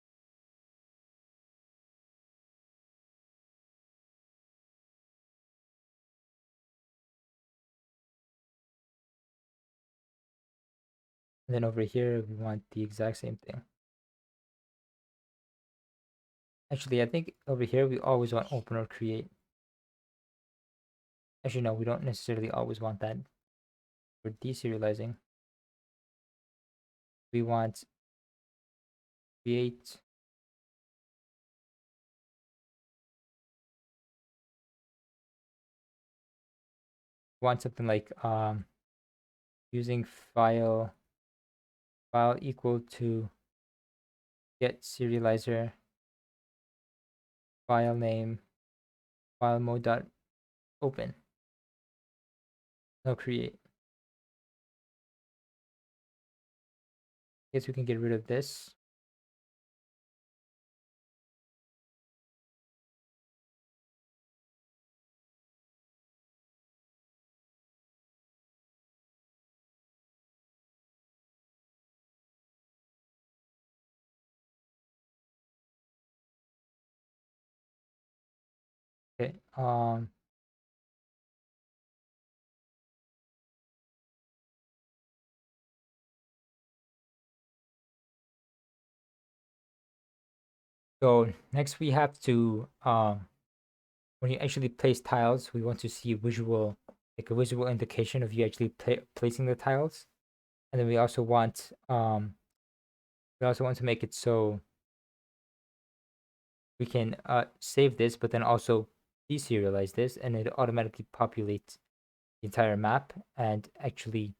And then over here, we want the exact same thing. Actually, I think over here, we always want open or create. Actually, no, we don't necessarily always want that. For deserializing, we want create. We want something like using file equal to get serializer file name file mode dot open. No create. Guess we can get rid of this. Okay. So next we have to when you actually place tiles, we want to see visual, like a visual indication of you actually placing the tiles. And then we also want to make it so we can save this, but then also deserialize this, and it automatically populates the entire map and actually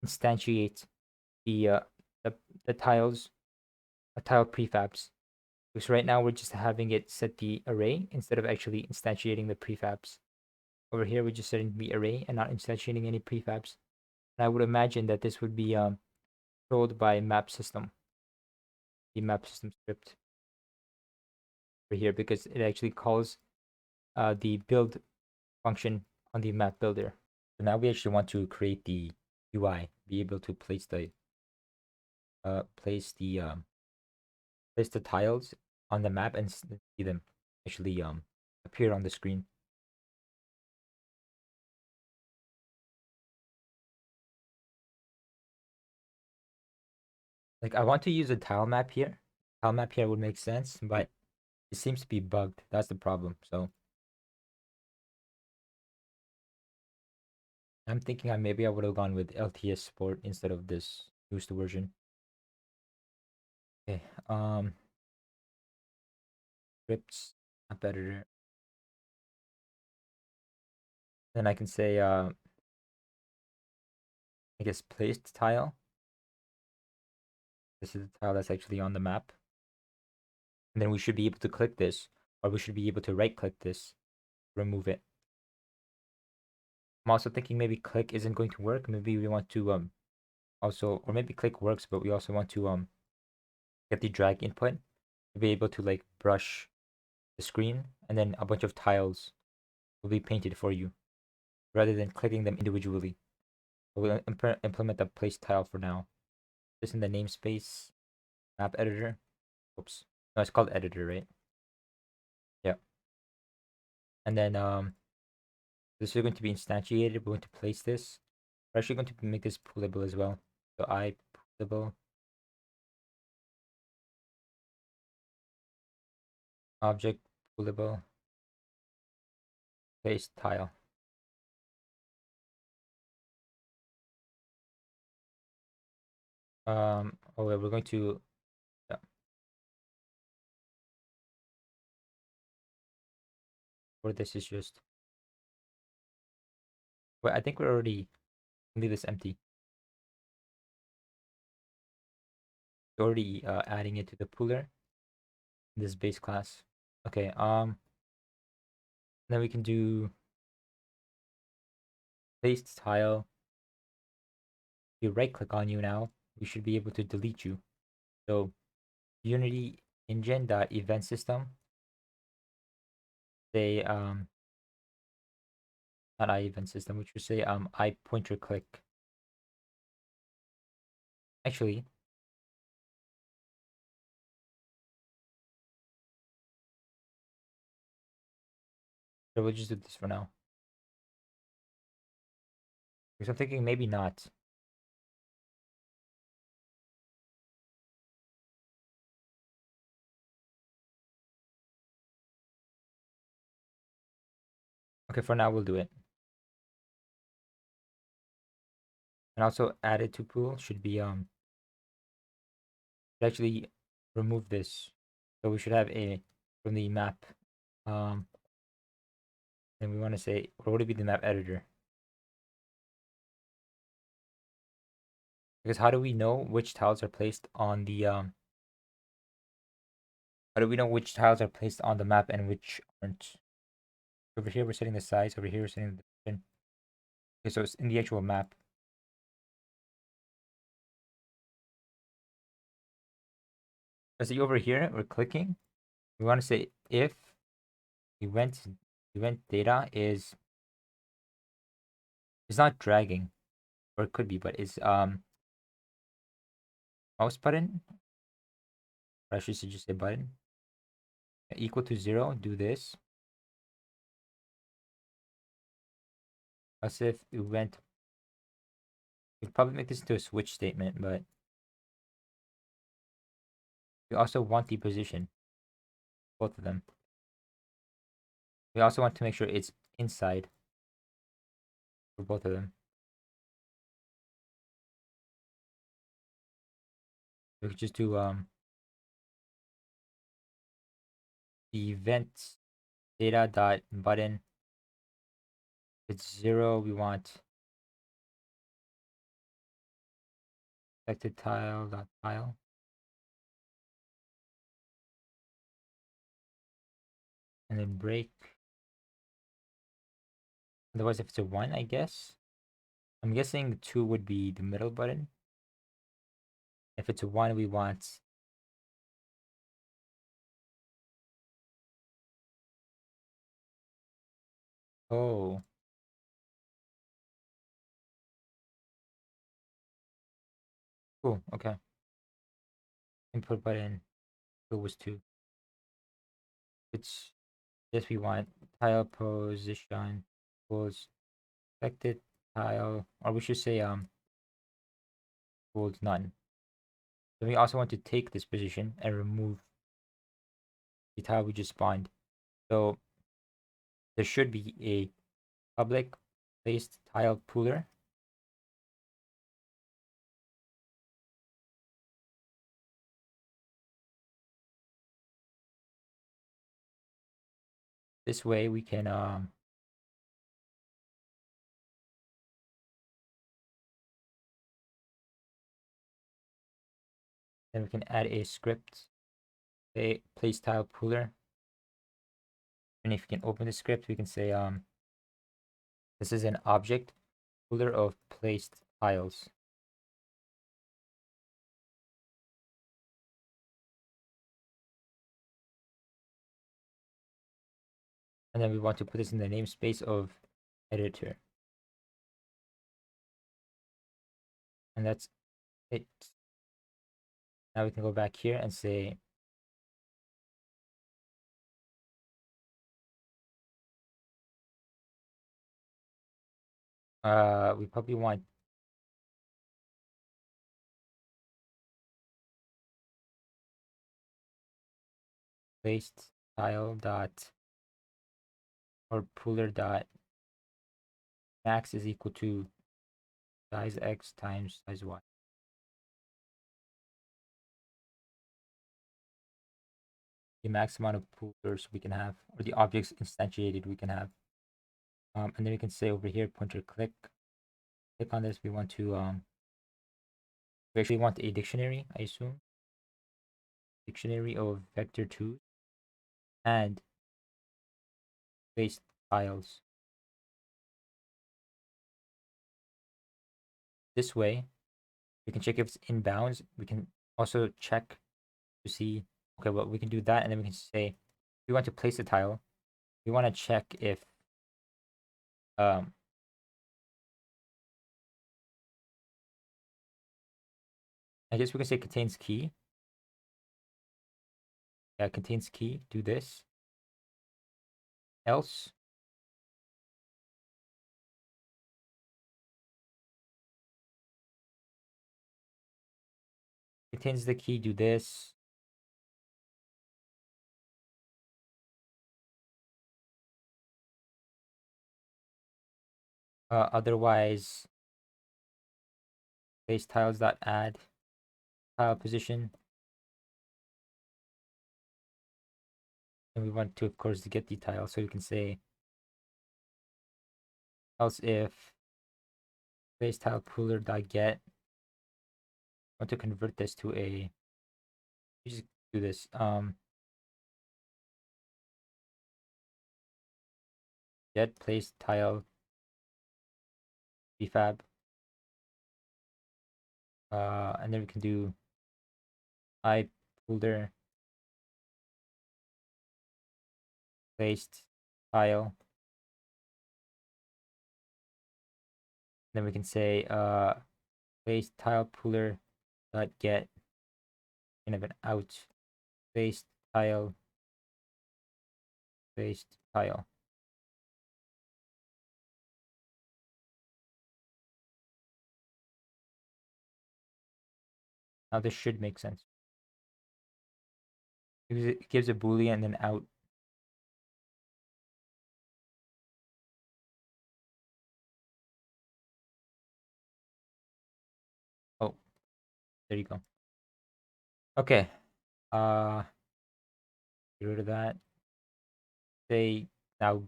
instantiate the uh the, the tiles, tile prefabs. Because right now we're just having it set the array instead of actually instantiating the prefabs. Over here we're just setting the array and not instantiating any prefabs. And I would imagine that this would be controlled by map system, the map system script over here, because it actually calls the build function on the map builder. So now we actually want to create the UI, be able to uh place the um place the tiles on the map and see them actually appear on the screen. Like I want to use a tile map here. Tile map here would make sense, but it seems to be bugged. That's the problem. So I'm thinking maybe I would have gone with LTS Sport instead of this newest version. Okay. Scripts, map editor. Then I can say I guess placed tile. This is the tile that's actually on the map. And then we should be able to click this, or we should be able to right click this, remove it. I'm also thinking maybe click isn't going to work. Maybe we want to also, or maybe click works, but we also want to get the drag input to be able to like brush the screen, and then a bunch of tiles will be painted for you rather than clicking them individually. So we'll implement the place tile for now. This in the namespace map editor. Oops, no, it's called editor, right? Yeah. And then this is going to be instantiated. We're going to place this. We're actually going to make this pullable as well. So I pullable object pullable place tile. Oh, wait, we're going to yeah, or this is just well, I think we're already leave this empty. We're already adding it to the pooler in this base class. Okay, then we can do paste tile. If you right click on you now, we should be able to delete you. So Unity engine.event system, say not I event system, which would say I pointer click. Actually, so we'll just do this for now. Because I'm thinking maybe not. Okay, for now we'll do it. And also added to pool should be actually remove this. So we should have a from the map. Um and we want to say what would it be the map editor? Because how do we know which tiles are placed on the how do we know which tiles are placed on the map and which aren't? Over here we're setting the size, over here we're setting the dimension. Okay, so it's in the actual map. see over here, we're clicking. We want to say if event data is it's not dragging, or it could be, but it's mouse button, or I should just say button, equal to 0, do this. As if event, we'd probably make this into a switch statement, but we also want the position, both of them. We also want to make sure it's inside for both of them. We could just do the event data dot button. If it's 0, we want selected tile dot tile. And then break. Otherwise, if it's a 1, I guess. I'm guessing 2 would be the middle button. If it's a 1, we want oh. Cool, okay. Input button, it was 2. It's yes, we want tile position equals selected tile, or we should say equals none. Then we also want to take this position and remove the tile we just spawned. So there should be a public placed tile pooler. This way we can then we can add a script, say place tile pooler. And if you can open the script, we can say this is an object pooler of placed tiles. And then we want to put this in the namespace of editor. And that's it. Now we can go back here and say we probably want placed tile dot or pooler dot max is equal to size x times size y. The max amount of poolers we can have, or the objects instantiated we can have. And then we can say over here, pointer click on this. We want to we actually want a dictionary, I assume. Dictionary of vector2 and placed tiles. This way, we can check if it's inbounds. We can also check to see, okay, well, we can do that, and then we can say, we want to place a tile. We want to check if, I guess we can say contains key. Yeah, contains key, do this. Else, contains the key, do this. Otherwise, place tiles dot add tile position. And we want to, of course, to get the tile, so we can say else if place tile pooler dot get. I want to convert this to a. Just do this. Get place tile prefab. And then we can do I folder, placed tile. Then we can say placed tile pooler dot get kind of an out placed tile placed tile. Now this should make sense. It gives a boolean and then out. Oh, there you go. Okay. Get rid of that. Say now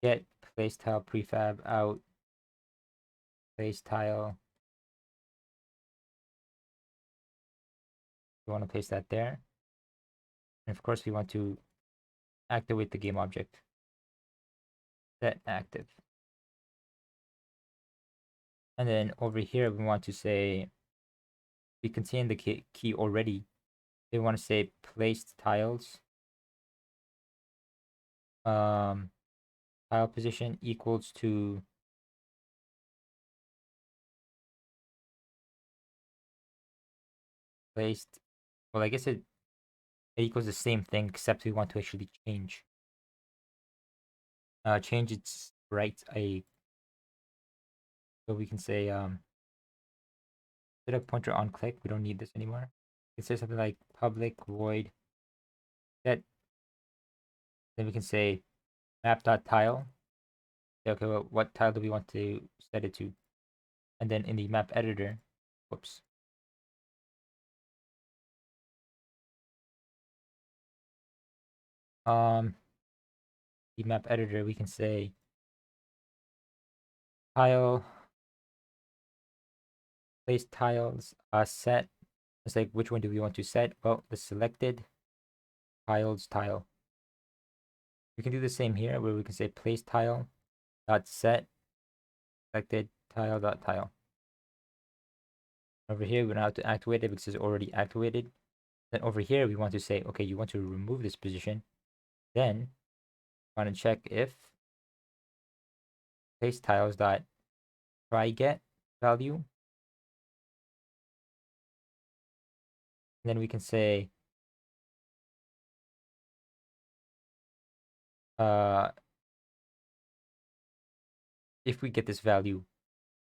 get place tile prefab out place tile. We want to place that there. And of course we want to activate the game object. Set active. And then over here we want to say we contain the key already. We want to say placed tiles. Tile position equals to placed. Well, I guess it equals the same thing, except we want to actually change. Change its right. So we can say set a pointer on click. We don't need this anymore. We can say something like public void set. Then we can say map.tile. Okay, well, what tile do we want to set it to? And then in the map editor, whoops. The map editor, we can say tile place tiles set. It's like which one do we want to set? Well, the selected tiles tile. We can do the same here where we can say place tile dot set selected tile dot tile. Over here, we don't have to activate it because it's already activated. Then over here, we want to say, okay, you want to remove this position. Then want to check if place tiles dot try get value. And then we can say if we get this value,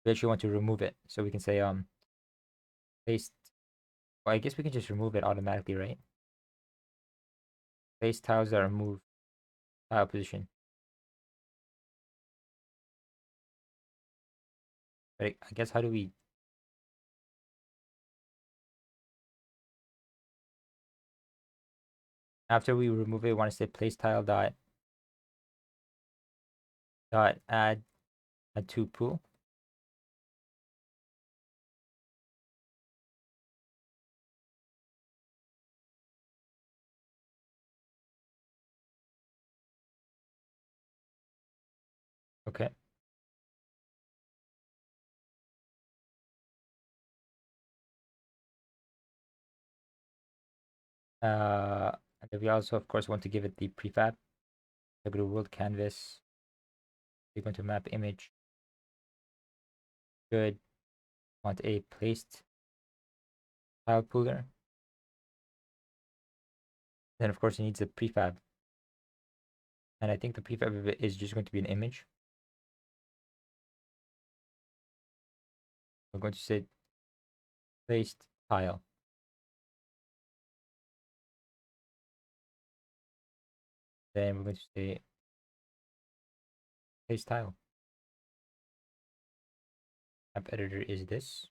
we actually want to remove it. So we can say place. Well, I guess we can just remove it automatically, right? Place tiles that remove tile position. But I guess how do we? After we remove it, we want to say place tile dot add a to pool. Okay. And then we also, of course, want to give it the prefab. So go to world canvas. We're going to map image. Good. Want a placed tile pooler. Then, of course, it needs a prefab. And I think the prefab of it is just going to be an image. We're going to say placed tile. Then we're going to say placed tile. Map editor is this.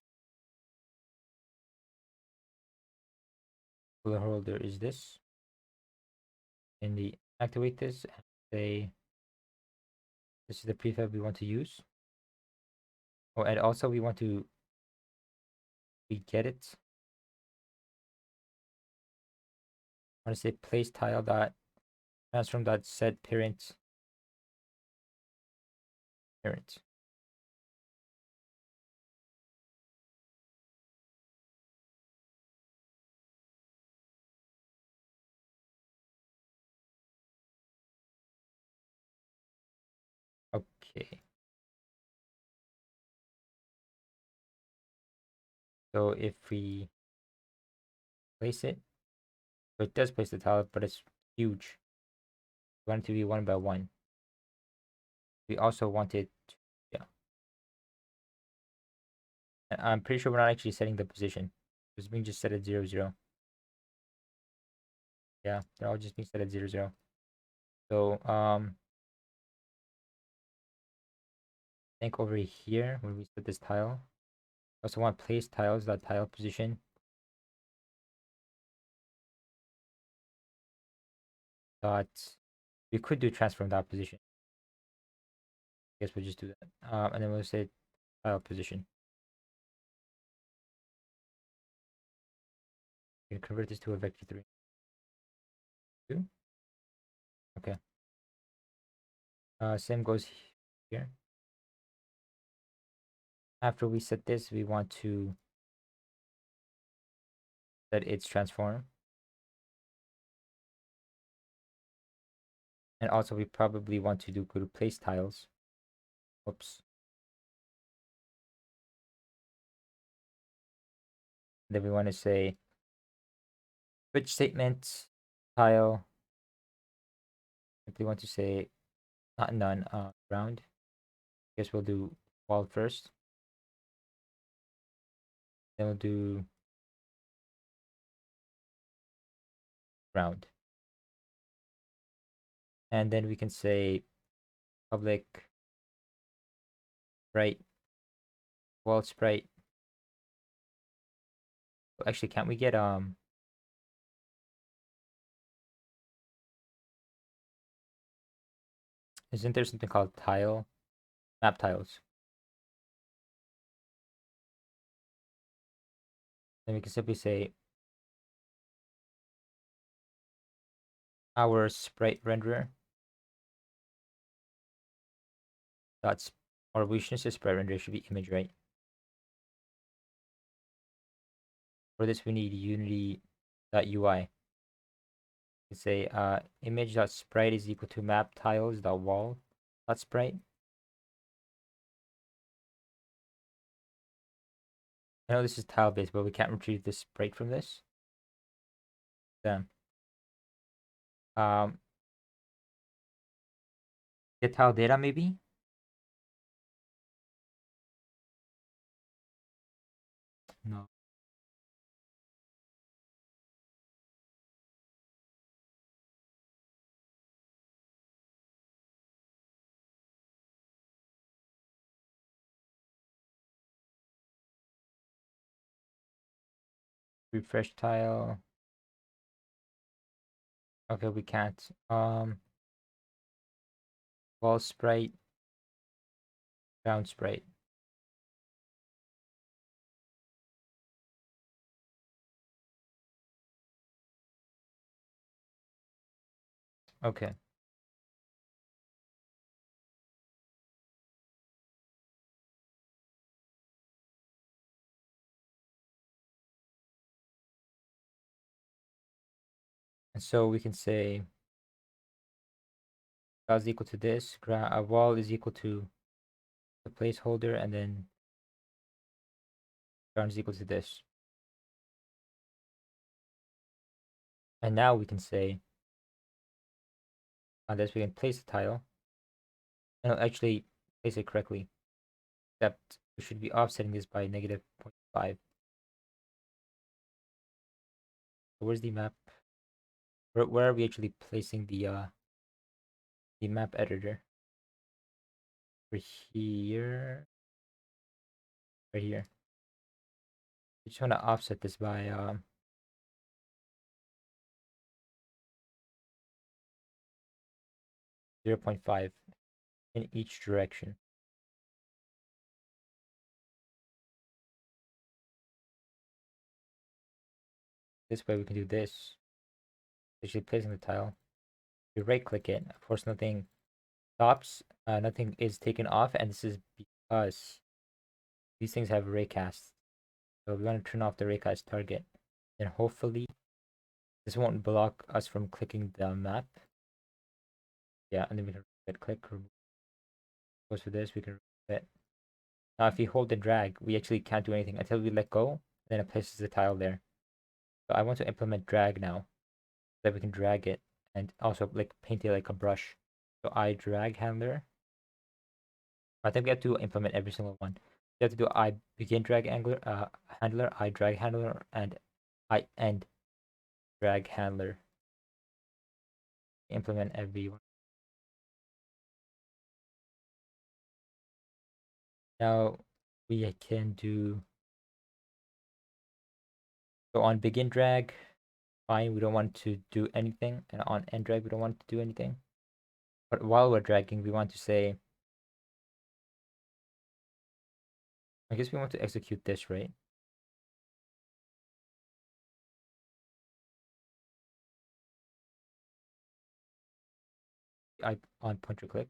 Pooler holder is this. And the activate this and say this is the prefab we want to use. Oh, and also we want to get it. I want to say place tile dot transform dot set parent. Okay. So if we place it, so it does place the tile, but it's huge. We want it to be 1 by 1. We also want it, yeah. And I'm pretty sure we're not actually setting the position. It's being just set at 0, 0. Yeah, they're all just being set at 0, 0. So I think over here when we set this tile, I also want place tiles, that tile position. Dot, we could do transform that position. I guess we'll just do that. And then we'll say tile position. We can convert this to a vector 3. 2. Okay. Same goes here. After we set this, we want to set its transform. And also we probably want to go to place tiles. Oops. Then we want to say switch statement tile. If we want to say not none, round. Guess we'll do wall first. Then we'll do round. And then we can say public sprite, wall sprite. Actually, can't we get isn't there something called tile? Map tiles. Then we can simply say our sprite renderer dot, or we shouldn't say sprite renderer, it should be image, right? For this we need unity.ui. We say image.sprite is equal to map tiles.wall.sprite. I know this is tile based, but we can't retrieve the sprite from this. Then get tile data maybe? No. Refresh tile. Okay, we can't. Wall sprite, ground sprite. Okay. And so we can say tile is equal to this, wall is equal to the placeholder, and then ground is equal to this. And now we can say on this we can place the tile. And it'll actually place it correctly. Except we should be offsetting this by negative 0.5. So where's the map? Where are we actually placing the map editor? Over here. Right here. I just want to offset this by 0.5 in each direction. This way we can do this. Actually placing the tile. We right click it. Of course nothing stops. Nothing is taken off, and this is because these things have raycast. So we want to turn off the raycast target. And hopefully this won't block us from clicking the map. Yeah, and then we can right click, remove. Goes for this, we can remove it. Now if we hold and drag, we actually can't do anything until we let go, then it places the tile there. So I want to implement drag now, so that we can drag it and also like paint it like a brush. So I drag handler. I think we have to implement every single one. We have to do I begin drag handler, I drag handler, and I end drag handler. Implement every one. Now we can do, so on begin drag, fine, we don't want to do anything, and on end drag we don't want to do anything. But while we're dragging, we want to say, I guess we want to execute this, right? I on pointer click.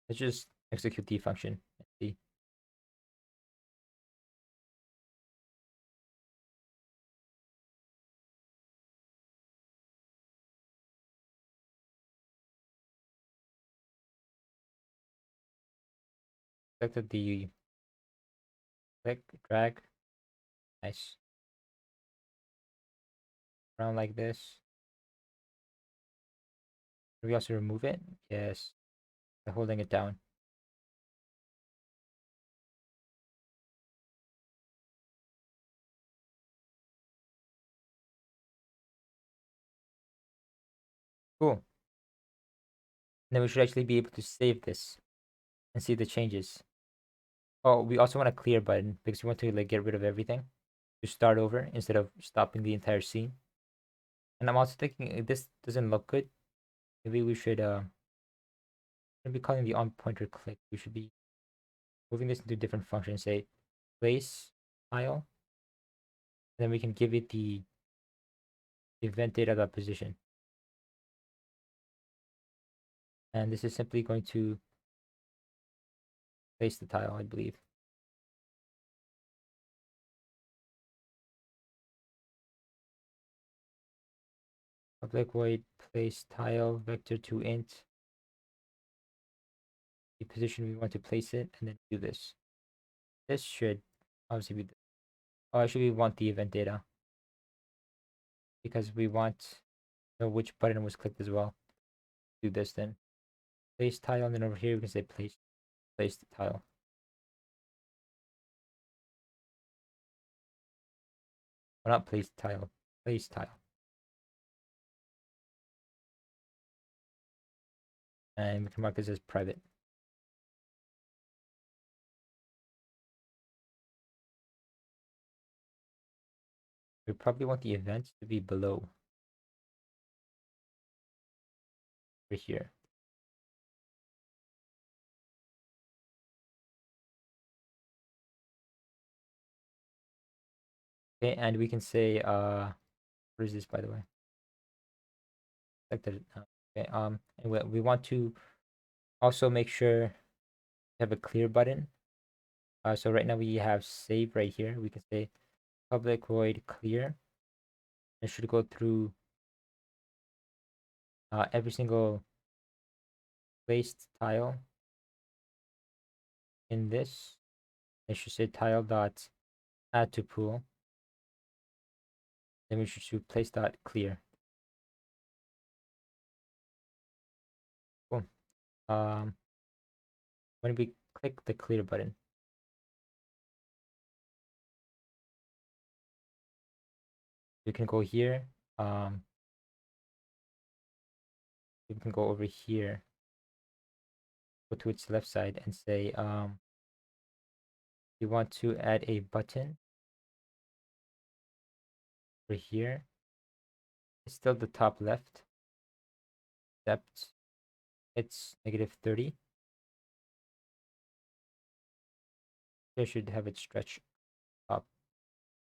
Let's just execute the function and see. Selected the click, drag, nice. Around like this. Can we also remove it? Yes, by holding it down. Cool. And then we should actually be able to save this and see the changes. Oh, we also want a clear button because we want to like get rid of everything to start over instead of stopping the entire scene. And I'm also thinking this doesn't look good. Maybe we should be calling the on pointer click. We should be moving this into different functions. Say place tile. And then we can give it the event data position. And this is simply going to place the tile, I believe. Public void place tile vector to int the position we want to place it, and then do this. This should obviously be. Oh, actually, we want the event data because we want to know which button was clicked as well. Do this then. Place tile, and then over here we can say place the tile. Or not place tile, place tile. And we can mark this as private. We probably want the event to be below. Over here. Okay, and we can say what is this by the way? Selected. Okay, and we want to also make sure we have a clear button. So right now we have save right here. We can say public void clear. It should go through every single placed tile in this. It should say tile dot add to pool. Then we should choose place dot clear. Cool. When we click the clear button, we can go here. We can go over here, go to its left side and say you want to add a button over here. It's still the top left, except it's -30. It should have it stretch up.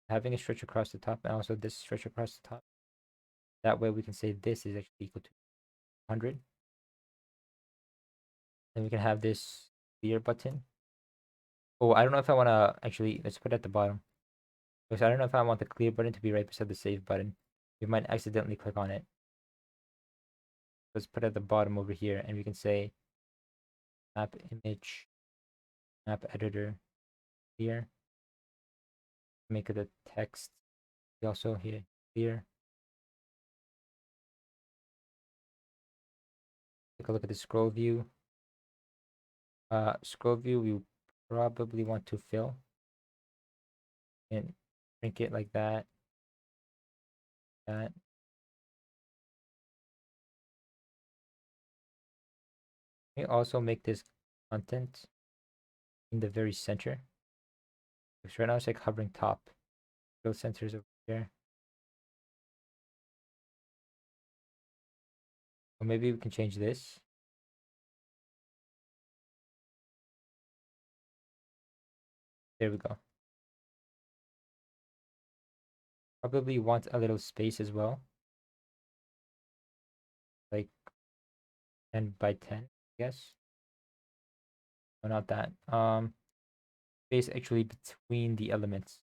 Having it stretch across the top and also this stretch across the top. That way we can say this is actually equal to 100. Then we can have this clear button. Oh, I don't know if I want to actually, let's put it at the bottom. Because I don't know if I want the clear button to be right beside the save button. We might accidentally click on it. Let's put it at the bottom over here and we can say map image, map editor here. Make it a text. We also here clear. Take a look at the scroll view. Scroll view we probably want to fill and shrink it like that. That. We also make this content in the very center. Because right now it's like hovering top. Fill centers over here. Or maybe we can change this. There we go. Probably want a little space as well. Like 10 by 10, I guess. No, not that. Space actually between the elements.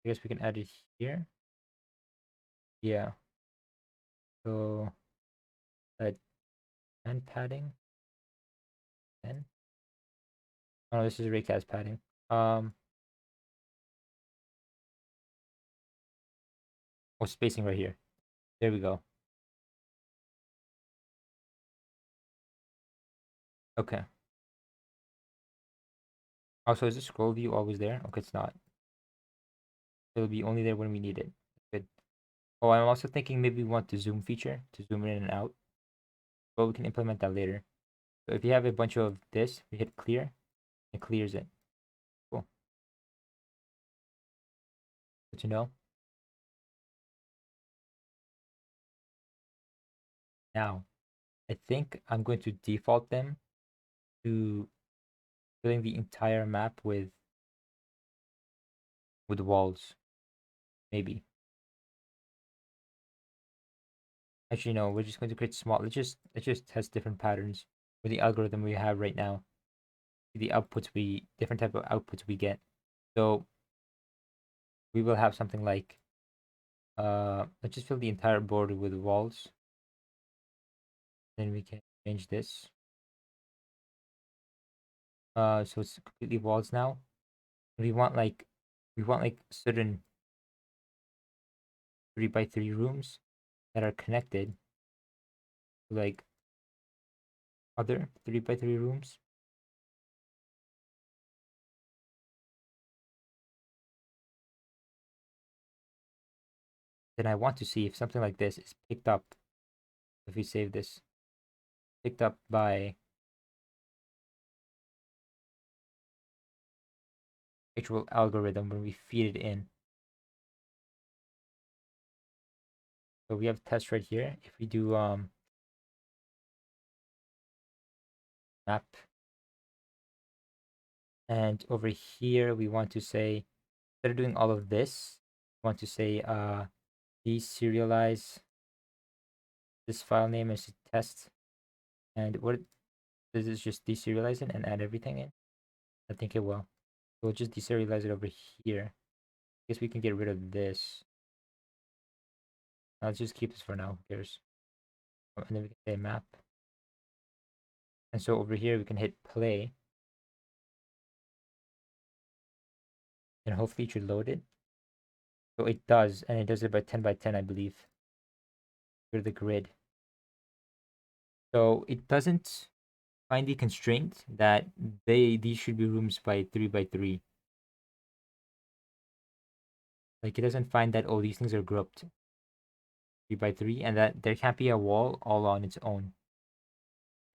I guess we can add it here. Yeah. So that 10 padding. 10. Oh, no, this is raycast padding. Oh, spacing right here. There we go. Okay. Also, is the scroll view always there? Okay, it's not. It'll be only there when we need it. Good. Oh, I'm also thinking maybe we want the zoom feature to zoom in and out. But we can implement that later. So if you have a bunch of this, we hit clear, it clears it. Cool. Good to know. Now, I think I'm going to default them to filling the entire map with walls. Maybe. Actually, no, we're just going to create small. Let's just test different patterns with the algorithm we have right now. The outputs we different type of outputs we get. So we will have something like let's just fill the entire board with walls. Then we can change this. So it's completely walls now. We want like certain 3x3 rooms that are connected to like other 3x3 rooms. Then I want to see if something like this is picked up. If we save this, picked up by actual algorithm when we feed it in. So we have test right here. If we do map, and over here we want to say, instead of doing all of this, we want to say deserialize this file name as a test. And what this is, just deserialize it and add everything in. I think it will. We'll just deserialize it over here. I guess we can get rid of this. Let's just keep this for now. Who cares? And then we can say map. And so over here we can hit play. And hopefully it should load it. So it does, and it does it by 10 by 10, I believe. For the grid. So it doesn't find the constraint that these should be rooms by 3 by 3. Like it doesn't find that, oh, these things are grouped 3 by 3 and that there can't be a wall all on its own.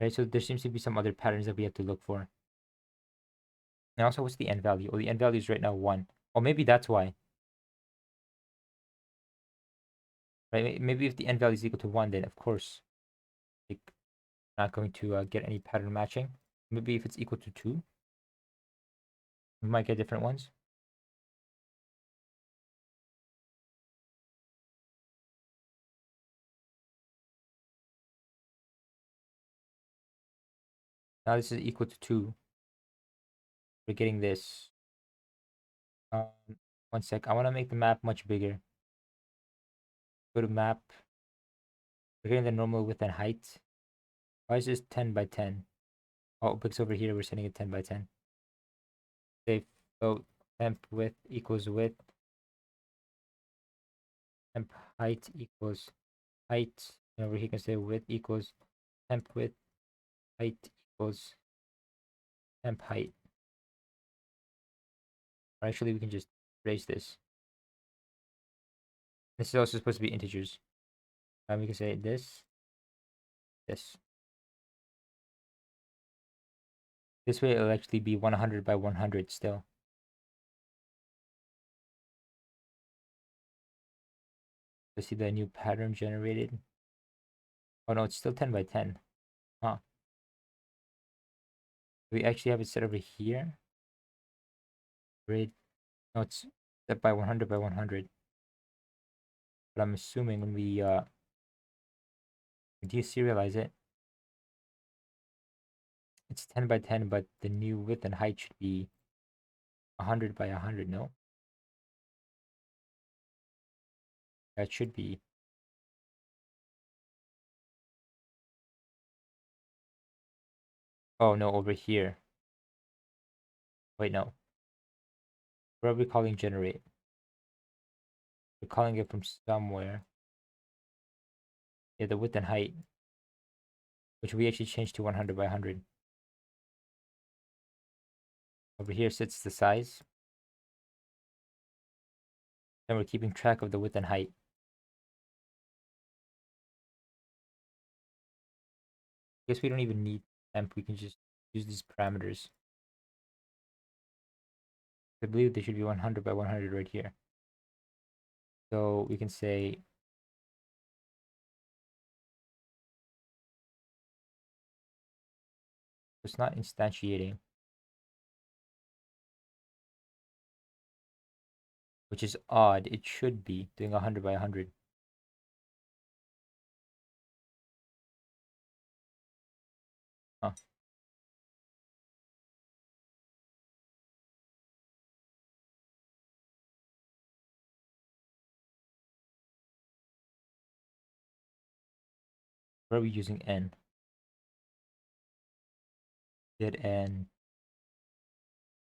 Right? So there seems to be some other patterns that we have to look for. And also, what's the end value? Oh, the end value is right now 1. Or maybe that's why. Right? Maybe if the end value is equal to 1, then of course, like, not going to get any pattern matching. Maybe if it's equal to 2, we might get different ones. Now this is equal to 2. We're getting this. Um, one sec. I want to make the map much bigger. Go to map. We're getting the normal width and height. Why is this 10 by 10? Oh, because over here we're setting it 10 by 10. Say float temp width equals width. Temp height equals height. And over here you can say width equals temp width. Height equals temp height. Or actually, we can just erase this. This is also supposed to be integers. And we can say this. This way it'll actually be 100 by 100 still. Let's see the new pattern generated. Oh no, it's still 10 by 10. Huh. We actually have it set over here. Grid. No, it's set by 100 by 100. But I'm assuming when we deserialize it, it's 10 by 10, but the new width and height should be 100 by 100, no? That should be. Oh no, over here. Wait, no. What are we calling generate? We're calling it from somewhere. Yeah, the width and height, which we actually changed to 100 by 100. Over here sits the size. Then we're keeping track of the width and height. Guess we don't even need temp. We can just use these parameters. I believe they should be 100 by 100 right here. So we can say it's not instantiating, which is odd. It should be doing 100 by 100. Huh. Where are we using n? Did n,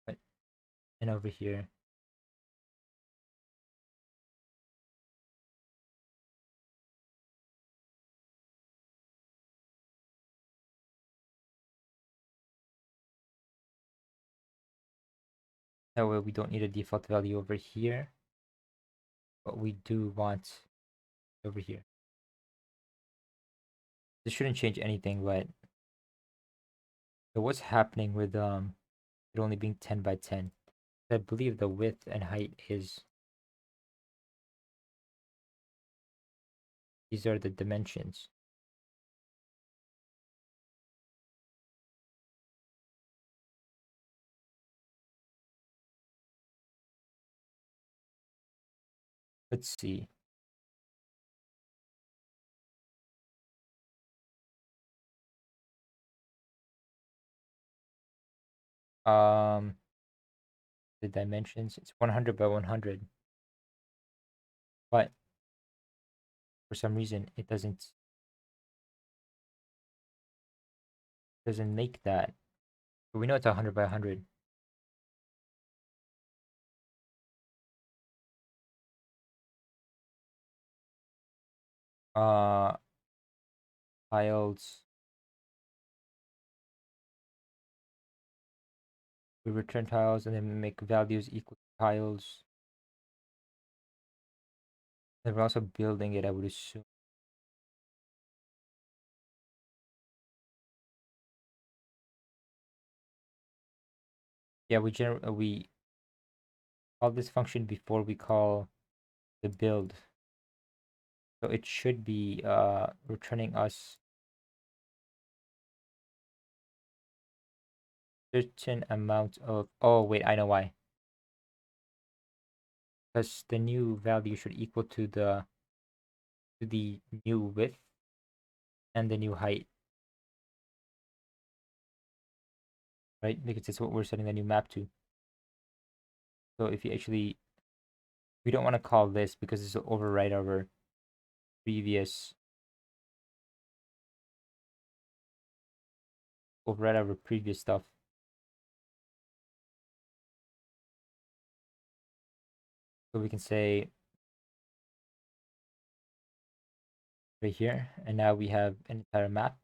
but n over here. That way we don't need a default value over here, but we do want over here. This shouldn't change anything, but so what's happening with it only being 10 by 10? I believe the width and height is, these are the dimensions. Let's see. Um, the dimensions, it's 100 by 100, but for some reason it doesn't make that. But we know it's 100 by 100. Uh, Tiles. We return tiles and then make values equal to tiles. And we're also building it, I would assume. Yeah, we call this function before we call the build. So it should be returning us certain amount of, oh wait, I know why. Because the new value should equal to the new width and the new height. Right? Because it's what we're setting the new map to. So if you actually, we don't want to call this because this will override our previous override our previous stuff. So we can say right here, and now we have an entire map.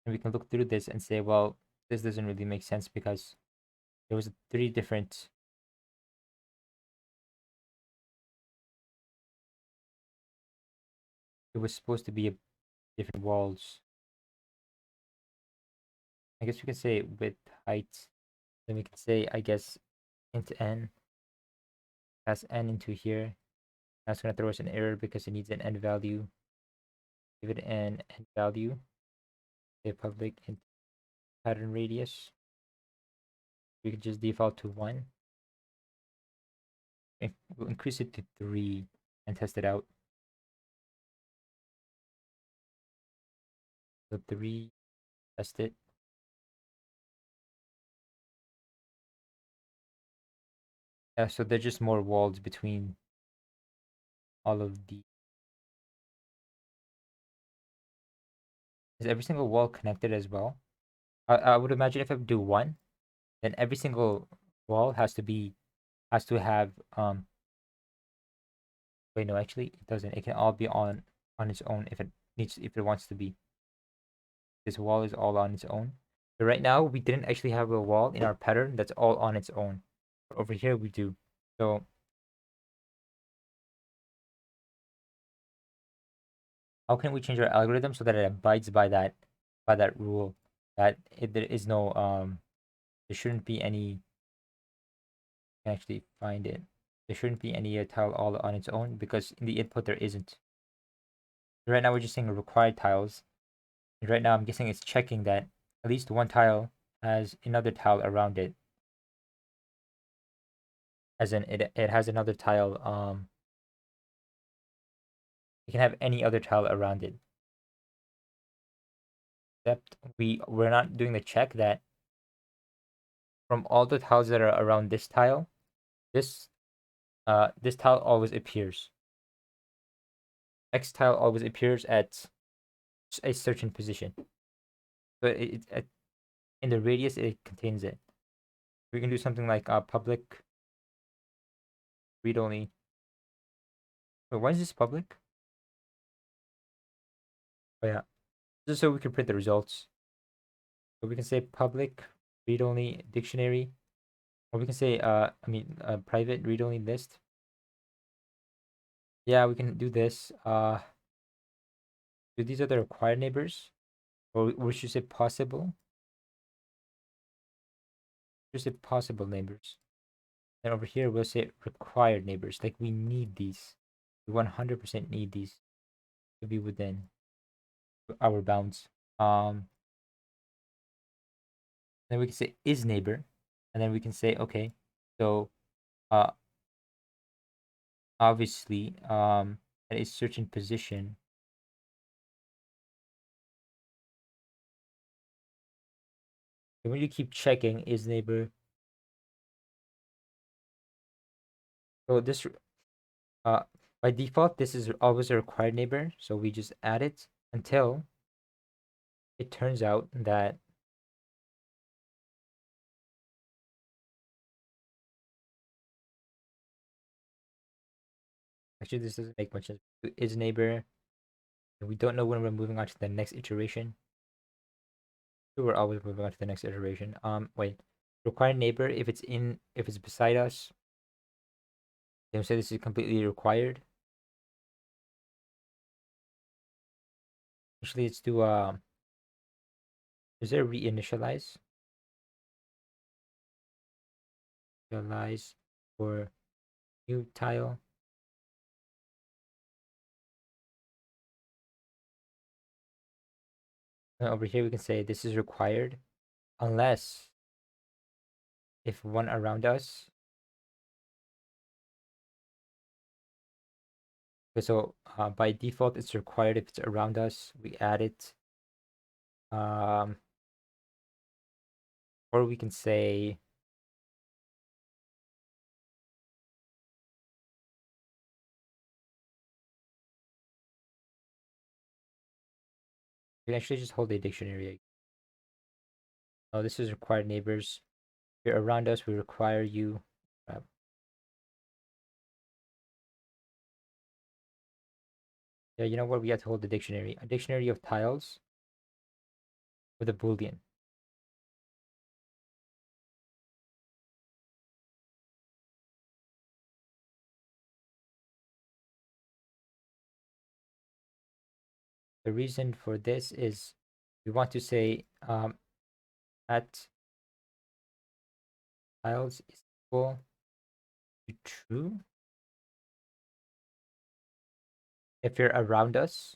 And we can look through this and say, well, this doesn't really make sense because there was three different. It was supposed to be different walls. I guess we can say width, height. Then we can say, I guess, int n. Pass n into here. That's going to throw us an error because it needs an n value. Give it an n value. Say public int pattern radius. We could just default to 1. We'll increase it to 3 and test it out. So 3, test it. Yeah, so there's just more walls between all of the. Is every single wall connected as well? I would imagine if I do 1, then every single wall has to have wait, no, actually it doesn't. It can all be on its own if it wants to be. This wall is all on its own. But right now we didn't actually have a wall in our pattern that's all on its own. But over here we do. So how can we change our algorithm so that it abides by that rule that there is no there shouldn't be any. I can actually find it. There shouldn't be any tile all on its own because in the input there isn't. Right now we're just saying required tiles. And right now I'm guessing it's checking that at least one tile has another tile around it. As in it has another tile, it can have any other tile around it. Except we're not doing the check that from all the tiles that are around this tile, this this tile always appears. X tile always appears at a certain position. So in the radius it contains it. We can do something like public read only. Wait, why is this public? Oh yeah, just so we can print the results. So we can say public read only dictionary, or we can say private read only list. Yeah, we can do this. Do these are the required neighbors, or we should say possible? Just say possible neighbors. And over here we'll say required neighbors. Like we need these. We 100% need these to be within our bounds. Then we can say is neighbor, and then we can say okay. So uh obviously at a certain position. And when you keep checking is neighbor. So this uh by default this is always a required neighbor. So we just add it until it turns out that actually this doesn't make much sense. Is neighbor, and we don't know when we're moving on to the next iteration. So we're always moving on to the next iteration. Wait, required neighbor if it's beside us. Then we say this is completely required. Actually, let's do is there reinitialize? Initialize for new tile. And over here we can say this is required unless if one around us. Okay, so by default it's required if it's around us. We add it. Um, or we can say We can actually just hold a dictionary. Oh, this is required neighbors. If you're around us, we require you. Yeah, you know what? We have to hold the dictionary. A dictionary of tiles with a boolean. The reason for this is we want to say at tiles is equal to true if you're around us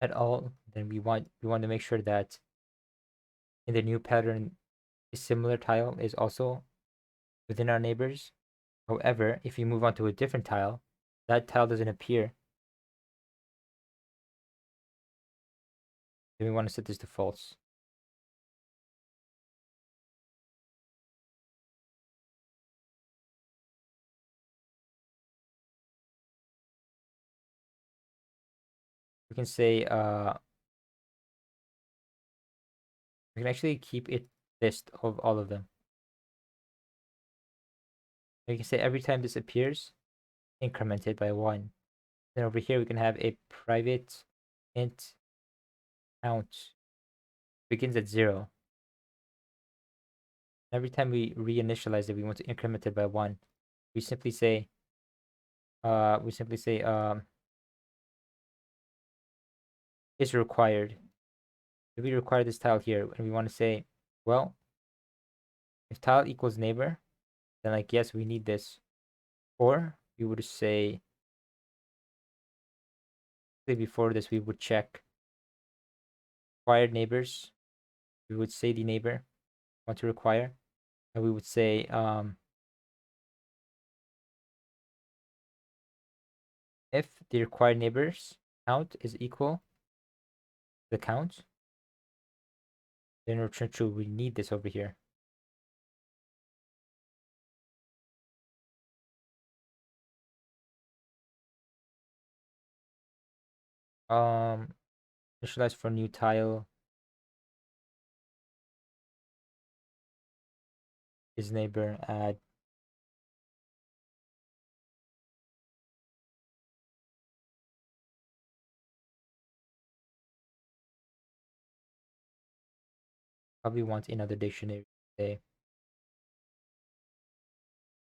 at all. Then we want to make sure that in the new pattern, a similar tile is also within our neighbors. However, if you move on to a different tile, that tile doesn't appear. Then we want to set this to false. We can say we can actually keep a list of all of them. We can say every time this appears, increment it by 1. Then over here we can have a private int count begins at 0. Every time we reinitialize it, we want to increment it by 1. We simply say is required. If we require this tile here and we want to say, well, if tile equals neighbor, then like yes, we need this. Or we would say before this we would check required neighbors. We would say the neighbor want to require, and we would say if the required neighbors count is equal to the count, then return true. We need this over here. Initialize for new tile is neighbor add probably want another dictionary to say.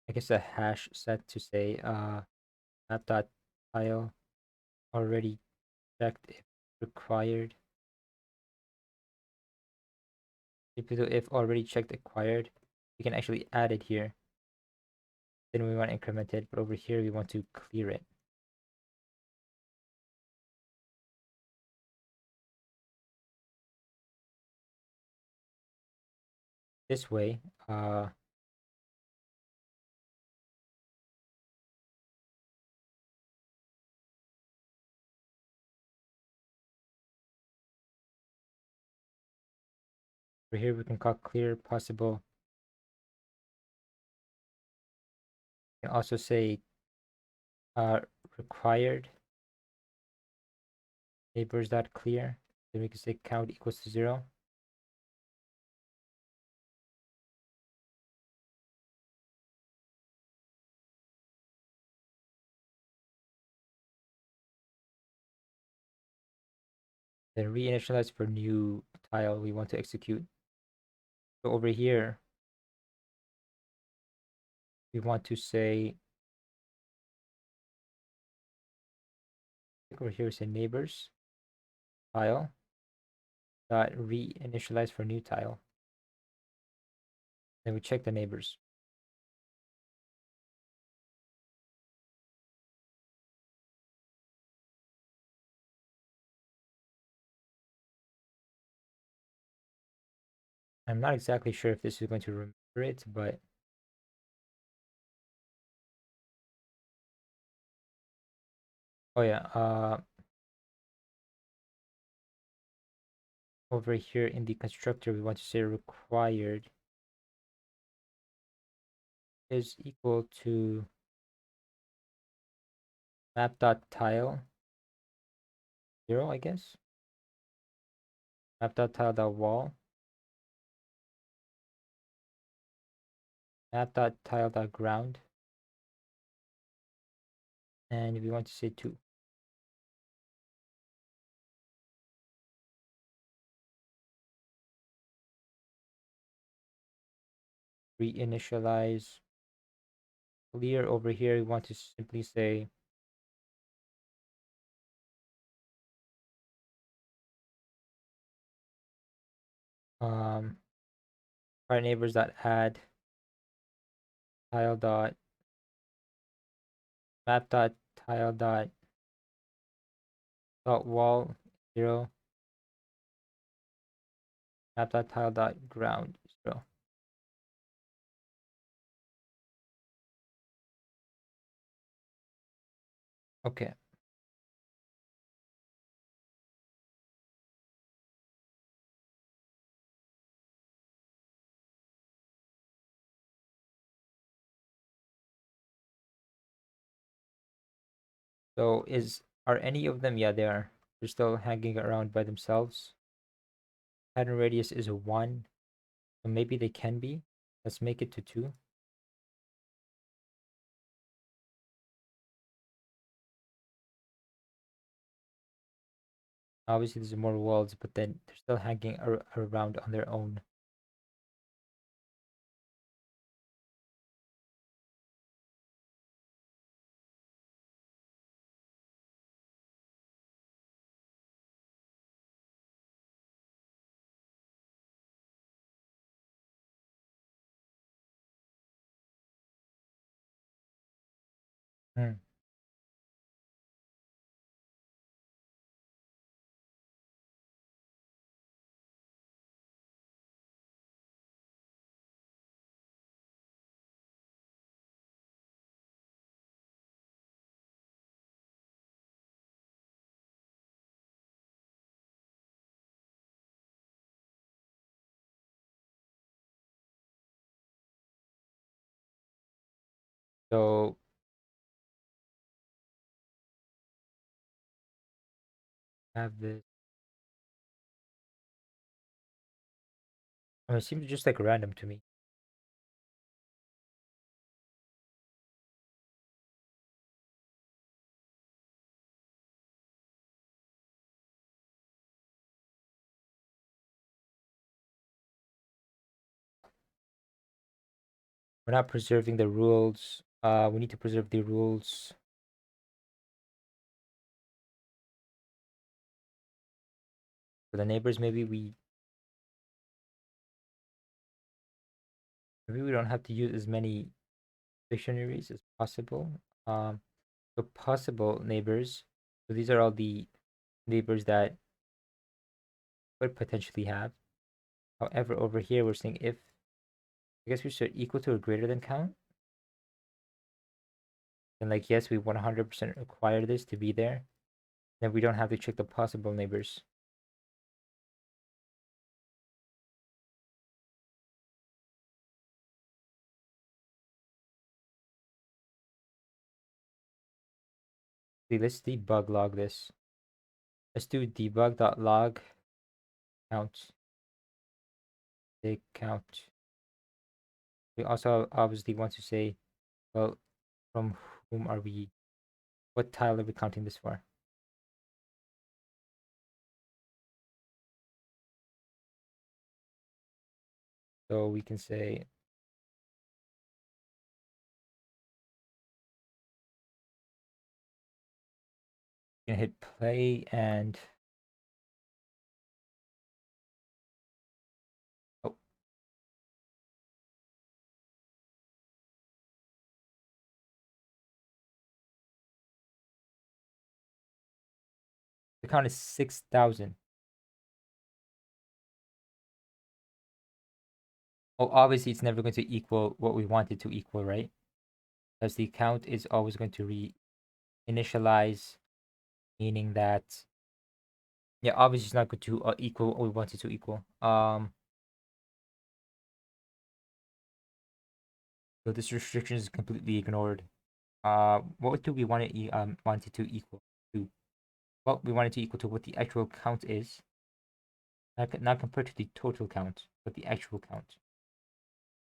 I guess a hash set to say map dot tile already checked if required. If already checked acquired, we can actually add it here. Then we want to increment it, but over here we want to clear it. This way, over here we can call clear possible. We can also say required neighbors dot clear. Then we can say count equals to 0. Then reinitialize for new tile we want to execute. So over here, we want to say, over here say neighbors tile dot reinitialize for new tile. Then we check the neighbors. I'm not exactly sure if this is going to remember it, but oh yeah, over here in the constructor we want to say required is equal to map.tile 0, I guess. Map.tile.wall. Map.tile.ground. And we want to say 2. Reinitialize clear. Over here we want to simply say our neighbors dot add tile dot map dot tile dot wall 0, map dot tile dot ground 0. Okay. So are any of them? Yeah, they are. They're still hanging around by themselves. Pattern radius is a 1. So maybe they can be. Let's make it to 2. Obviously, there's more worlds, but then they're still hanging around on their own. Hmm. So have this. It seems just like random to me. We're not preserving the rules. We need to preserve the rules for the neighbors. Maybe we don't have to use as many dictionaries as possible. So possible neighbors. So these are all the neighbors that could potentially have. However, over here we're saying if, I guess we should equal to or greater than count. And like, yes, we 100% require this to be there. Then we don't have to check the possible neighbors. See, let's debug log this. Let's do debug.log count. They count. We also obviously want to say, well, from whom are we, what tile are we counting this for? So we can say you can hit play and oh, the count is 6,000. Oh, obviously it's never going to equal what we want it to equal, right? Because the count is always going to re-initialize, meaning that, yeah, obviously it's not going to equal what we want it to equal. So this restriction is completely ignored. What do we want it want it to equal to? well, we want it to equal to what the actual count is, not compared to the total count, but the actual count.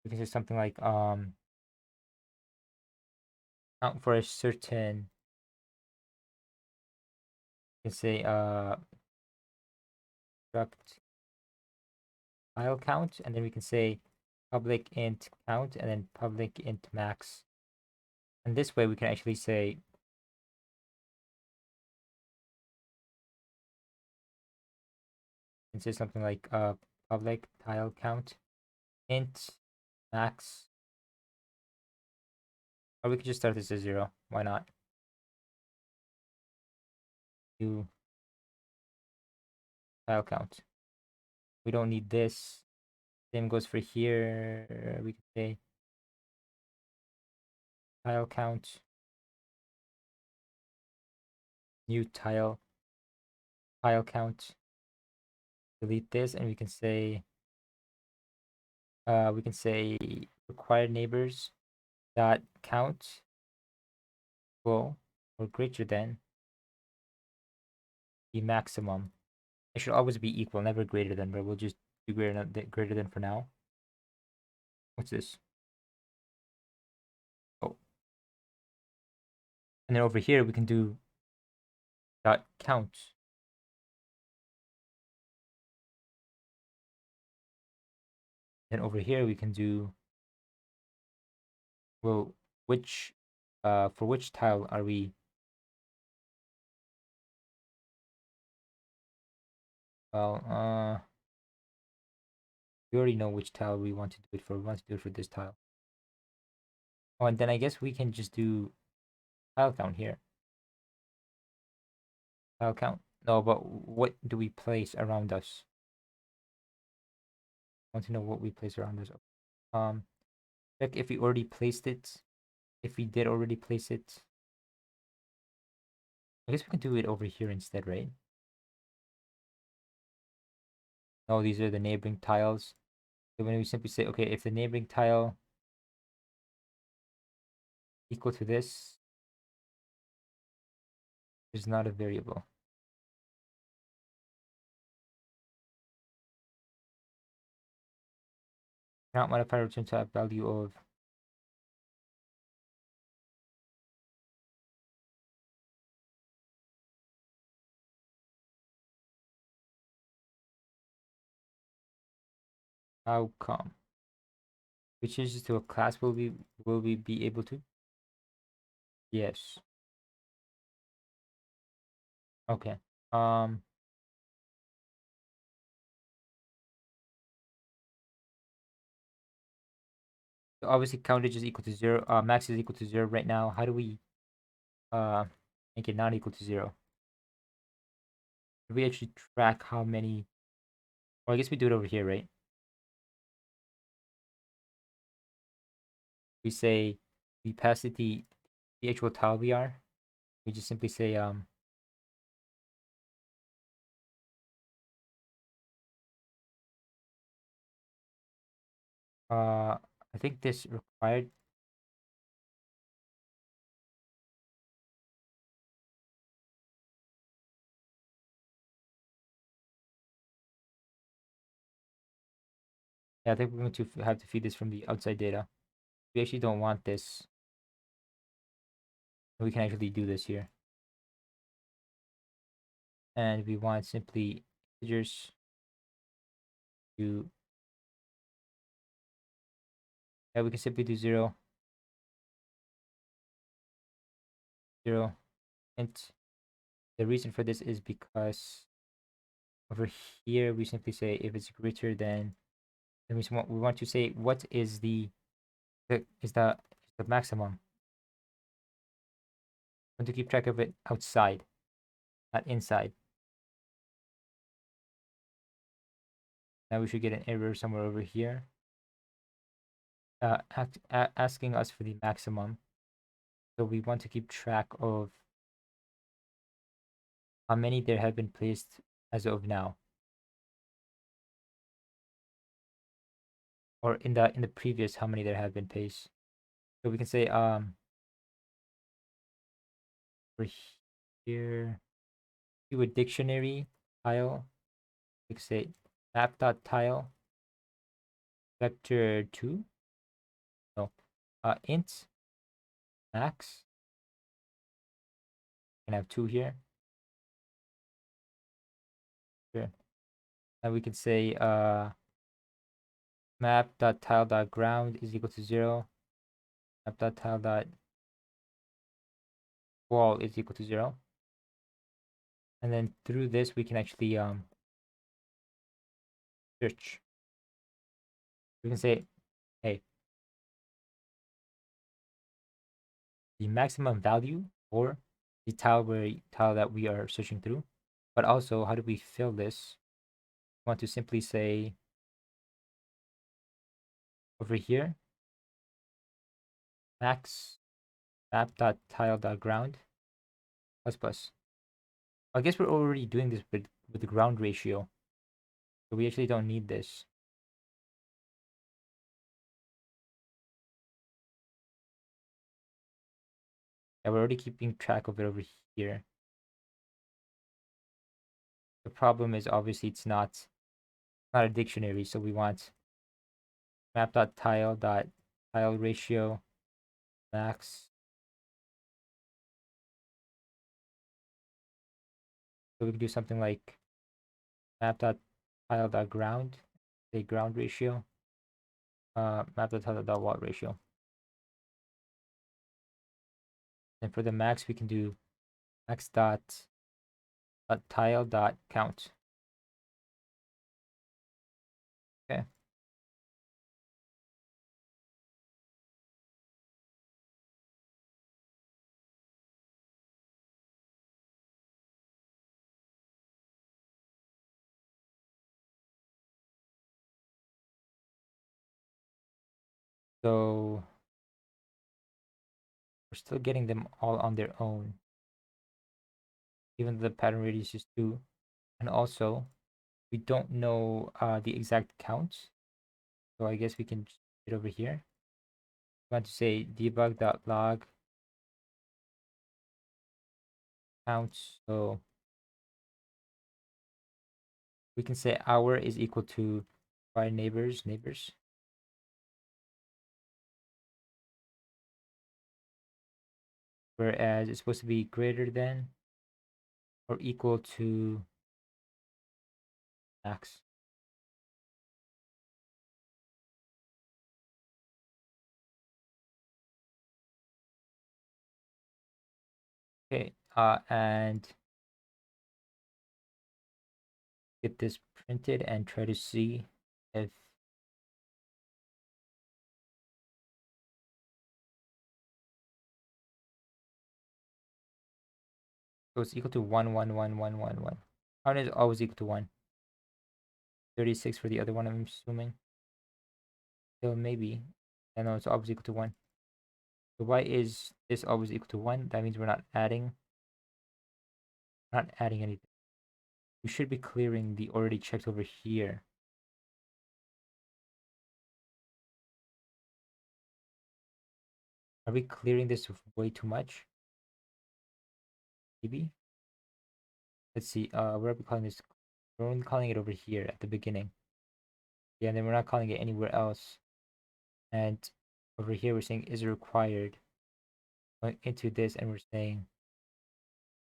We can say something like count for a certain. We can say struct tile count, and then we can say public int count, and then public int max. And this way we can actually say something like public tile count int max, or we could just start this as 0. Why not? Do tile count. We don't need this. Same goes for here. We could say tile count, new tile count. Delete this, and we can say required neighbors dot count equal or greater than the maximum. It should always be equal, never greater than, but we'll just do greater than for now. What's this? Oh. And then over here we can do dot count. Then over here we can do, well, which for which tile are we we already know which tile we want to do it for. We want to do it for this tile. Oh, and then I guess we can just do tile count here. Tile count. No, but what do we place around us? I want to know what we place around us. Check if we already placed it. If we did already place it. I guess we can do it over here instead, right? No, these are the neighboring tiles. So when we simply say, okay, if the neighboring tile equal to this is not a variable. Count modifier return type value of outcome. We change this to a class, will we be able to? Yes. Okay. So obviously countage is equal to 0. Max is equal to 0 right now. How do we make it not equal to 0? Do we actually track how many? Well, I guess we do it over here, right? We say we pass it the actual tile we are. We just simply say I think this required. Yeah, I think we're going to have to feed this from the outside data. We actually don't want this. We can actually do this here. And we want simply integers to, yeah, we can simply do 0, 0, int. The reason for this is because over here we simply say if it's greater than, then we want to say what is the maximum. We want to keep track of it outside, not inside. Now we should get an error somewhere over here, asking us for the maximum. So we want to keep track of how many there have been placed as of now, or in the previous, how many there have been placed. So we can say over here do a dictionary tile, we could say map.tile vector 2, no, int max, can have 2 here. Sure. And we could say map.tile.ground is equal to 0, map.tile.wall is equal to 0. And then through this we can actually search. We can say, hey, the maximum value for the tile that we are searching through. But also, how do we fill this? We want to simply say over here, max map.tile.ground plus plus. I guess we're already doing this with the ground ratio, so we actually don't need this. Yeah, we're already keeping track of it over here. The problem is obviously it's not a dictionary, so we want map.tile ratio max. So we can do something like map.tile.ground, say ground ratio, map.tile.wall ratio. And for the max, we can do max.tile.count. Okay. So we're still getting them all on their own, even though the pattern radius is 2. And also, we don't know the exact count. So I guess we can just put it over here. We want to say debug.log count. So we can say our is equal to by neighbors. Whereas it's supposed to be greater than or equal to max. Okay, and get this printed and try to see if so it's equal to 1, 1, 1, 1, 1, 1. Count is always equal to 1. 36 for the other one, I'm assuming. So maybe. I know it's always equal to 1. So why is this always equal to 1? That means we're not adding anything. We should be clearing the already checked over here. Are we clearing this way too much? Maybe. Let's see. Where are we calling this? We're only calling it over here at the beginning. Yeah, and then we're not calling it anywhere else. And over here we're saying is required. Going into this and we're saying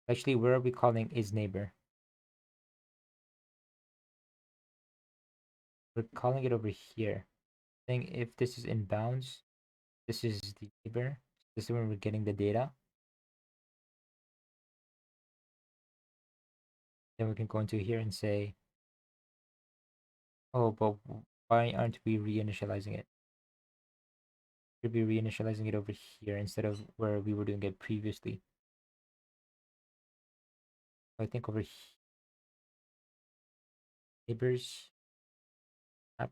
actually where are we calling is neighbor? We're calling it over here. Saying if this is in bounds, this is the neighbor. This is when we're getting the data. Then we can go into here and say, oh, but why aren't we reinitializing it? Should be reinitializing it over here instead of where we were doing it previously. I think over here, neighbors app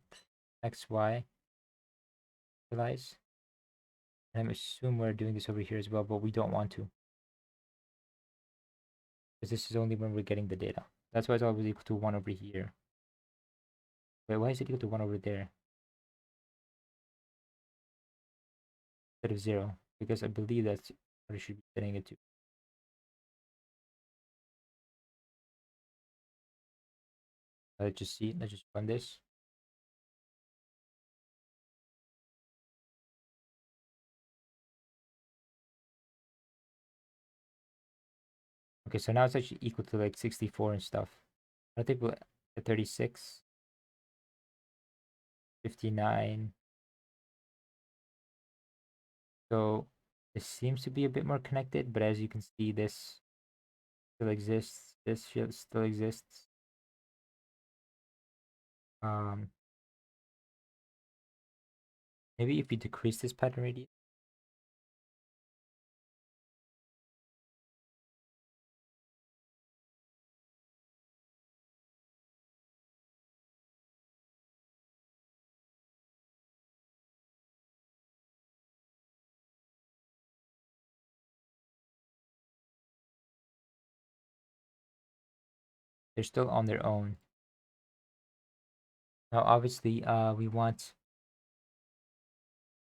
xy initialize. And I assume we're doing this over here as well, but we don't want to. Because this is only when we're getting the data. That's why it's always equal to 1 over here. Wait, why is it equal to 1 over there? Instead of 0. Because I believe that's what I should be setting it to. Let's just see. Let's just run this. Okay, so now it's actually equal to like 64 and stuff. I think we'll at 36, 59. So this seems to be a bit more connected, but as you can see, this still exists. This still exists. Um, Maybe if you decrease this pattern radius, they're still on their own. Now, obviously, we want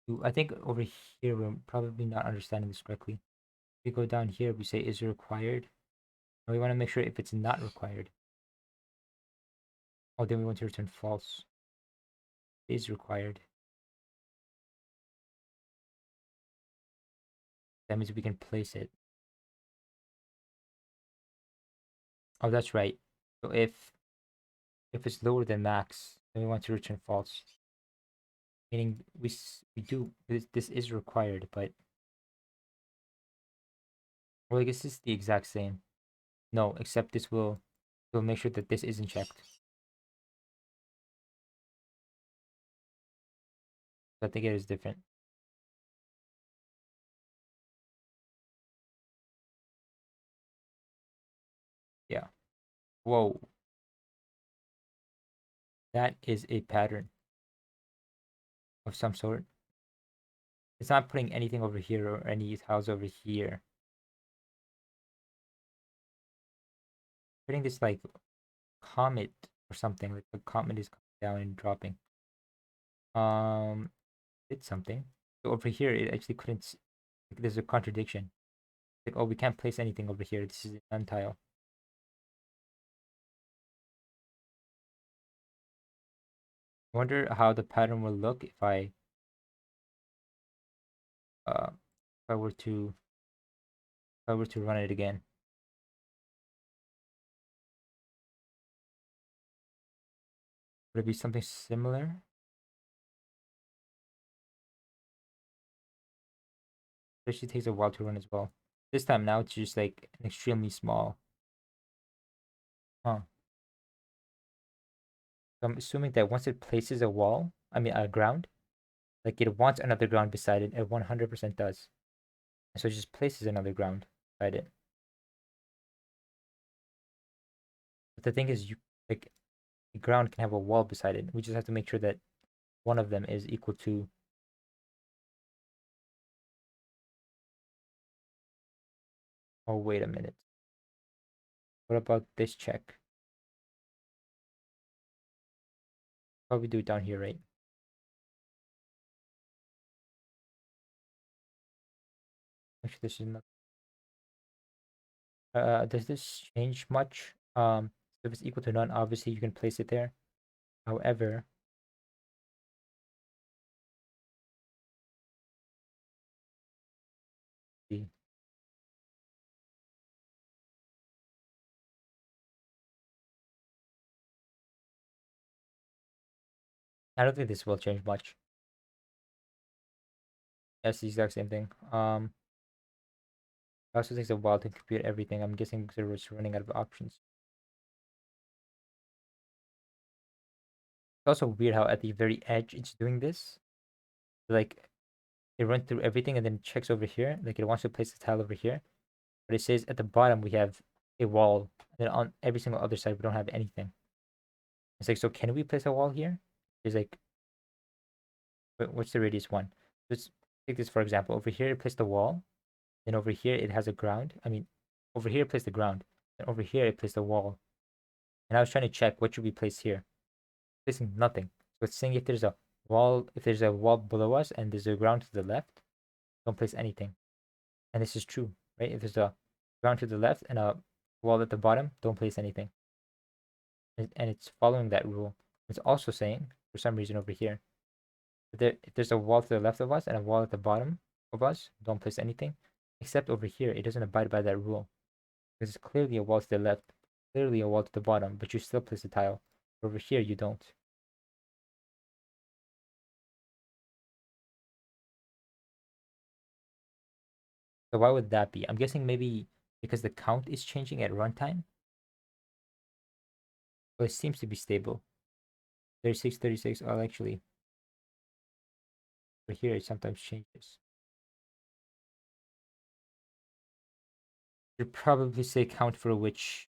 to, I think over here, we're probably not understanding this correctly. We go down here, we say is required. And we want to make sure if it's not required. Oh, then we want to return false. Is required. That means we can place it. Oh, that's right. So if it's lower than max, then we want to return false. Meaning we do this is required, but well, I guess this is the exact same. No, except this will make sure that this isn't checked. I think it is different. Yeah. Whoa. That is a pattern of some sort. It's not putting anything over here or any tiles over here. Putting this like comet or something. Like the comet is coming down and dropping. Did something. So over here it actually couldn't like, there's a contradiction. Like, oh, we can't place anything over here. This is an untile. I wonder how the pattern will look if I were to run it again. Would it be something similar? It actually takes a while to run as well. This time now it's just like an extremely small. Huh. So I'm assuming that once it places a wall, I mean a ground, like it wants another ground beside it. It 100% does. And so it just places another ground beside it. But the thing is, you like the ground can have a wall beside it. We just have to make sure that one of them is equal to. Oh, wait a minute. What about this check? Probably do it down here, right? Actually, this is not. Does this change much? If it's equal to none, obviously you can place it there. However, see, I don't think this will change much. That's the exact same thing. It also takes a while to compute everything. I'm guessing because it's running out of options. It's also weird how at the very edge it's doing this. Like it runs through everything and then checks over here. Like it wants to place the tile over here. But it says at the bottom we have a wall. And then on every single other side we don't have anything. It's like, so can we place a wall here? It's like, what's the radius one? Let's take this for example. Over here it placed the wall. Then over here it has a ground. I mean, over here it placed the ground. And over here it placed the wall. And I was trying to check what should we place here. Placing nothing. So it's saying if there's a wall below us and there's a ground to the left, don't place anything. And this is true, right? If there's a ground to the left and a wall at the bottom, don't place anything. and it's following that rule. It's also saying, for some reason over here, that if there's a wall to the left of us and a wall at the bottom of us, don't place anything. Except over here, it doesn't abide by that rule. Because it's clearly a wall to the left, clearly a wall to the bottom, but you still place a tile. Over here, you don't. So why would that be? I'm guessing maybe because the count is changing at runtime. But it seems to be stable. 36, 36. Oh, actually, over here it sometimes changes. Should probably say count for which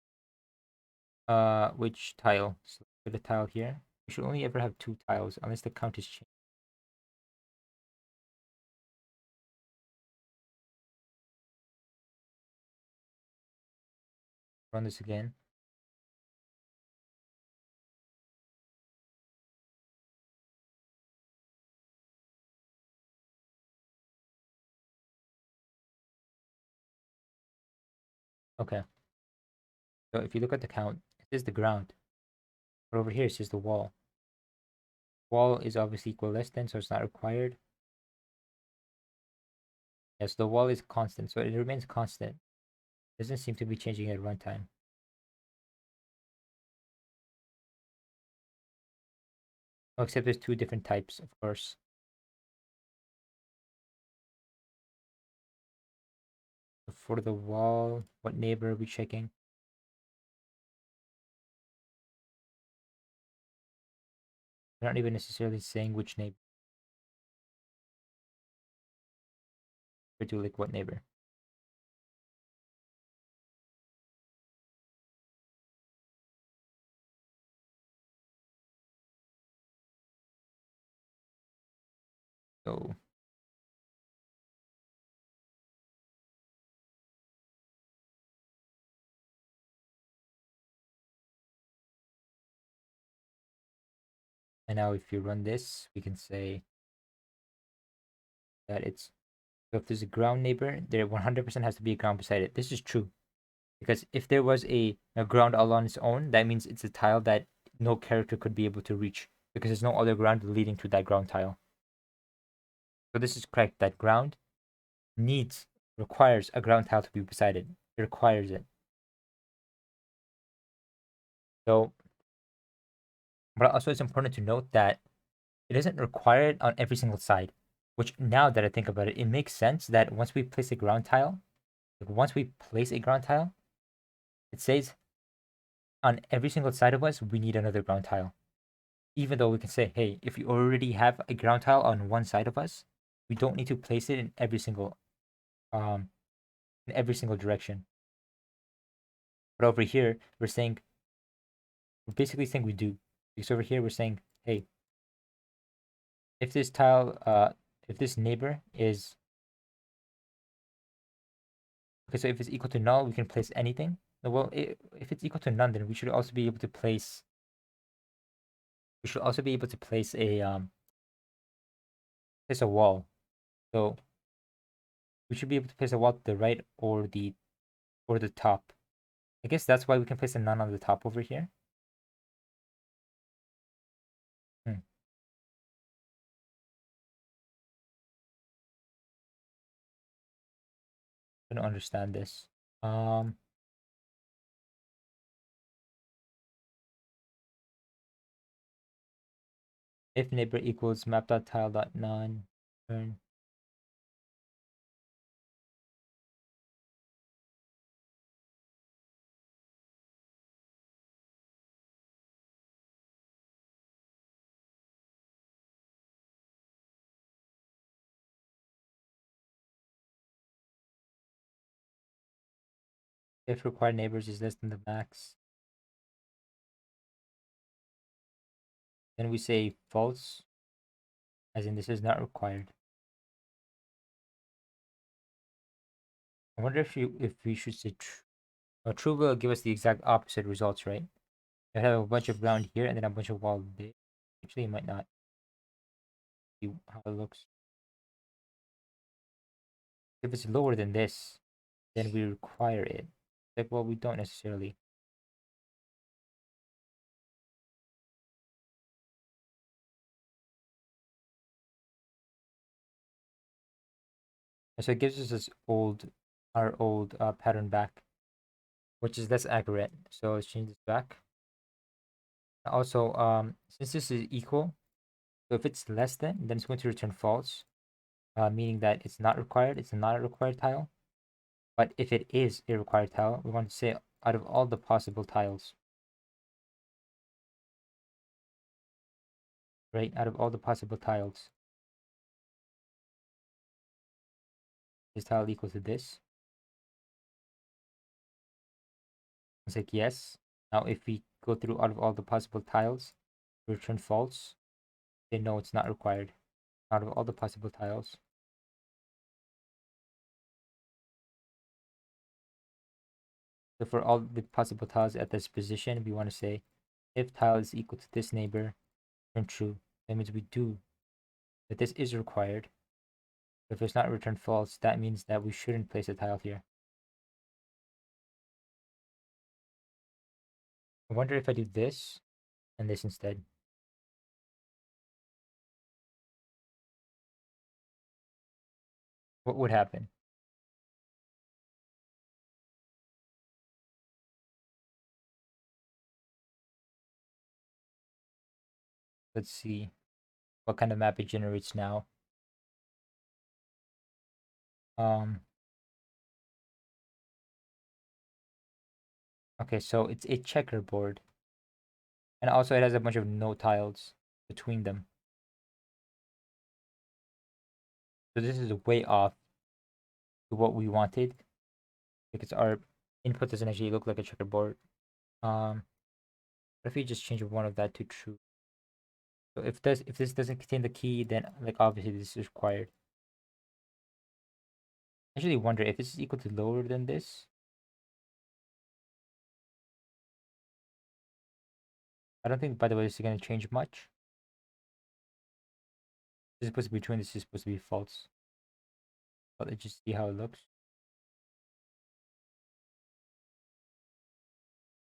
tile. So for the tile here, we should only ever have 2 tiles unless the count is changed. Run this again. Okay. So if you look at the count, it says the ground. But over here it says the wall. Wall is obviously equal less than, so it's not required. Yes, the wall is constant, so it remains constant. It doesn't seem to be changing at runtime. Oh, except there's 2 different types, of course. For the wall, what neighbor are we checking? They're not even necessarily saying which neighbor. Or do like what neighbor? So and now if you run this, we can say that it's so if there's a ground neighbor, there 100% has to be a ground beside it. This is true. Because if there was a ground all on its own, that means it's a tile that no character could be able to reach. Because there's no other ground leading to that ground tile. So this is correct. That ground requires a ground tile to be beside it. It requires it. So, but also it's important to note that it isn't required on every single side. Which now that I think about it, it makes sense that once we place a ground tile, like once we place a ground tile, it says on every single side of us, we need another ground tile. Even though we can say, hey, if you already have a ground tile on one side of us, we don't need to place it um in every single direction. But over here, we're basically saying we do. Because over here we're saying, hey, if this tile if this neighbor is okay, so if it's equal to null, we can place anything. Well, if it's equal to none, then we should also be able to place place a wall. So we should be able to place a wall to the right or the top. I guess that's why we can place a none on the top over here. Hmm. I don't understand this. Um, if neighbor equals map.tile.none, turn. If required neighbors is less than the max, then we say false, as in this is not required. I wonder if we should say true. Well, true will give us the exact opposite results, right? You have a bunch of ground here and then a bunch of wall there. Actually, it might not be how it looks. If it's lower than this, then we require it. Like, well, we don't necessarily. So it gives us our old pattern back, which is less accurate. So let's change this back. Also, since this is equal, so if it's less than, then it's going to return false, meaning that it's not required. It's not a required tile. But if it is a required tile, we want to say out of all the possible tiles, right? Out of all the possible tiles, is tile equal to this? It's like yes. Now if we go through out of all the possible tiles, return false, then no, it's not required. Out of all the possible tiles. So for all the possible tiles at this position, we want to say if tile is equal to this neighbor, return true. That means we do that this is required. If it's not returned false, that means that we shouldn't place a tile here. I wonder if I do this and this instead. What would happen? Let's see what kind of map it generates now. Um, okay, so it's a checkerboard. And also it has a bunch of no tiles between them. So this is way off to what we wanted because our input doesn't actually look like a checkerboard. What if we just change one of that to true? So if this doesn't contain the key, then like obviously this is required. I actually wonder if this is equal to lower than this. I don't think, by the way, this is going to change much. This is supposed to be true and this is supposed to be false. But let's just see how it looks.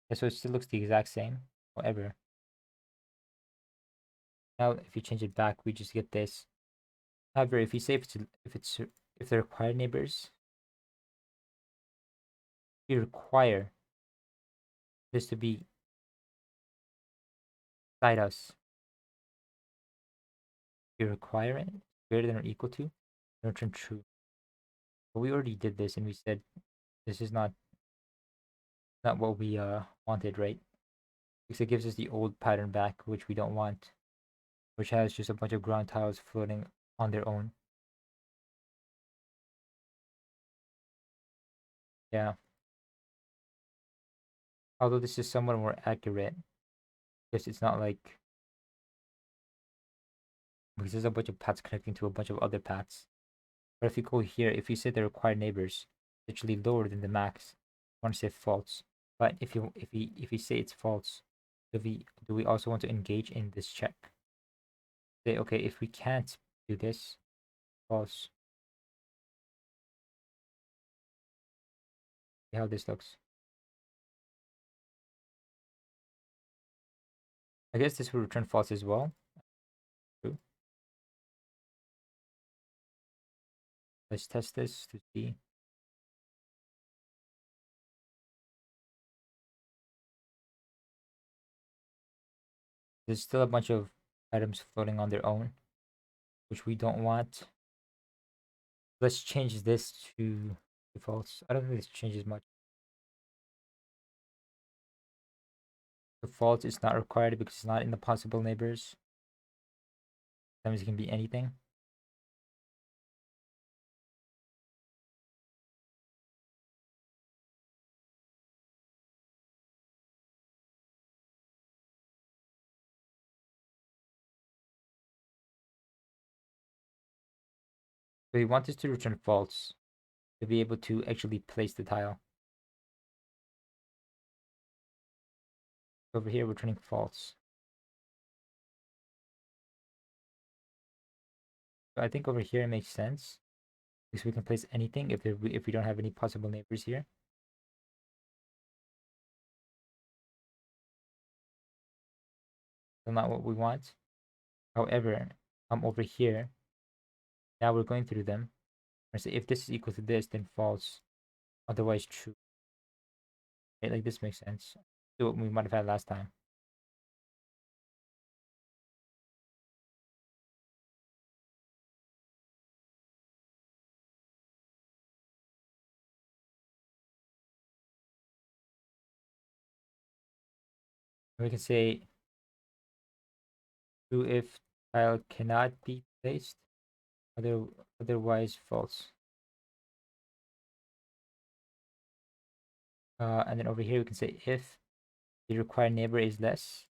Yeah, so it still looks the exact same. However, now if you change it back, we just get this. However, if you say if they're required neighbors, you require this to be beside us. You require it greater than or equal to, return true. But we already did this and we said this is not what we wanted, right? Because it gives us the old pattern back, which we don't want, which has just a bunch of ground tiles floating on their own. Yeah. Although this is somewhat more accurate, because it's not like because there's a bunch of paths connecting to a bunch of other paths. But if you go here, if you say the required neighbors, it's actually lower than the max. I want to say false. But if you say it's false, do we also want to engage in this check? Say okay, if we can't do this, false. See how this looks. I guess this will return false as well. True. Let's test this to see. There's still a bunch of items floating on their own, which we don't want. Let's change this to false. I don't think this changes much. The false is not required because it's not in the possible neighbors. Sometimes it can be anything. So we want this to return false to be able to actually place the tile. Over here, returning false. So I think over here it makes sense because we can place anything if we don't have any possible neighbors here. So not what we want. However, over here, now we're going through them. I say if this is equal to this, then false. Otherwise true. Right? Like this makes sense. Do what we modified last time. And we can say true if tile cannot be placed. Otherwise false. And then over here we can say if the required neighbor is less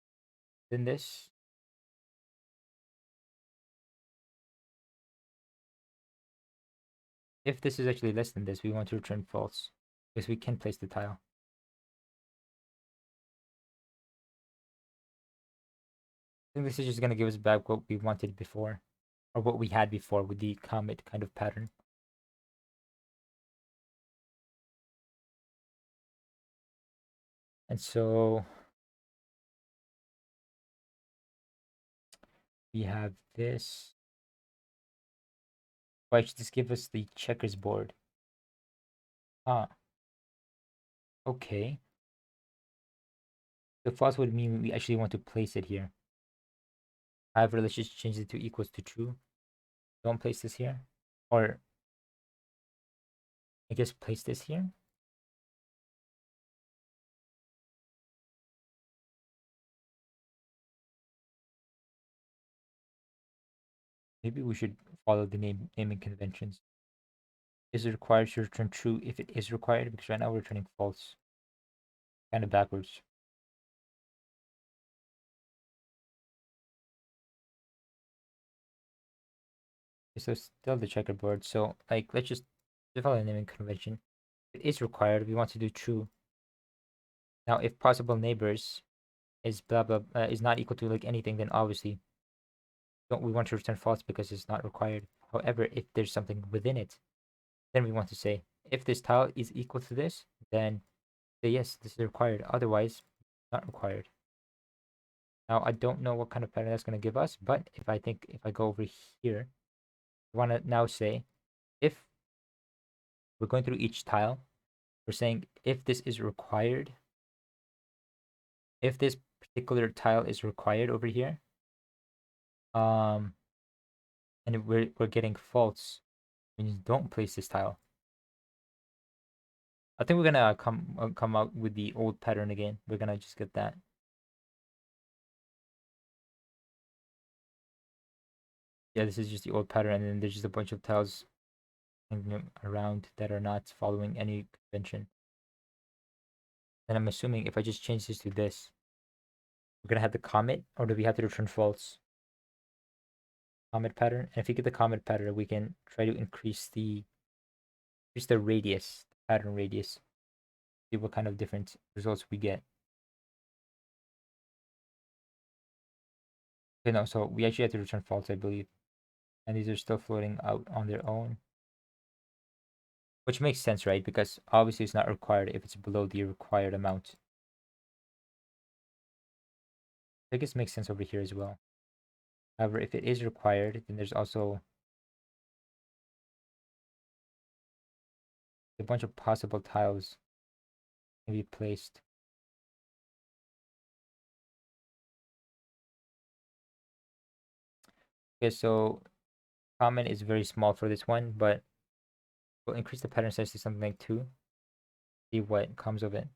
than this. If this is actually less than this, we want to return false because we can place the tile. I think this is just going to give us back what we wanted before, or what we had before with the comet kind of pattern. And so we have this. Why should this give us the checkers board? Ah, okay. The false would mean we actually want to place it here. However, let's just change it to equals to true. Don't place this here. Or I guess place this here. Maybe we should follow the naming conventions. Is it required to return true if it is required? Because right now we're returning false. Kind of backwards. So still the checkerboard. So like let's just follow the naming convention. If it is required, we want to do true. Now if possible neighbors is blah blah is not equal to like anything, then obviously don't we want to return false because it's not required. However, if there's something within it, then we want to say if this tile is equal to this, then say yes, this is required. Otherwise, not required. Now I don't know what kind of pattern that's going to give us, but if I go over here, I want to now say if we're going through each tile, we're saying if this is required, if this particular tile is required over here, and we're getting false when you don't place this tile. I think we're gonna come out with the old pattern again. We're gonna just get that. Yeah, this is just the old pattern, and then there's just a bunch of tiles hanging around that are not following any convention. And I'm assuming if I just change this to this, we're gonna have the comet, or do we have to return false? Comet pattern. And if we get the comet pattern, we can try to increase the radius, the pattern radius. See what kind of different results we get. Okay, no, so we actually have to return false, I believe. And these are still floating out on their own. Which makes sense, right? Because obviously it's not required if it's below the required amount. I guess it makes sense over here as well. However, if it is required, then there's also a bunch of possible tiles can be placed. Okay, so common is very small for this one, but we'll increase the pattern size to something like 2. See what comes of it.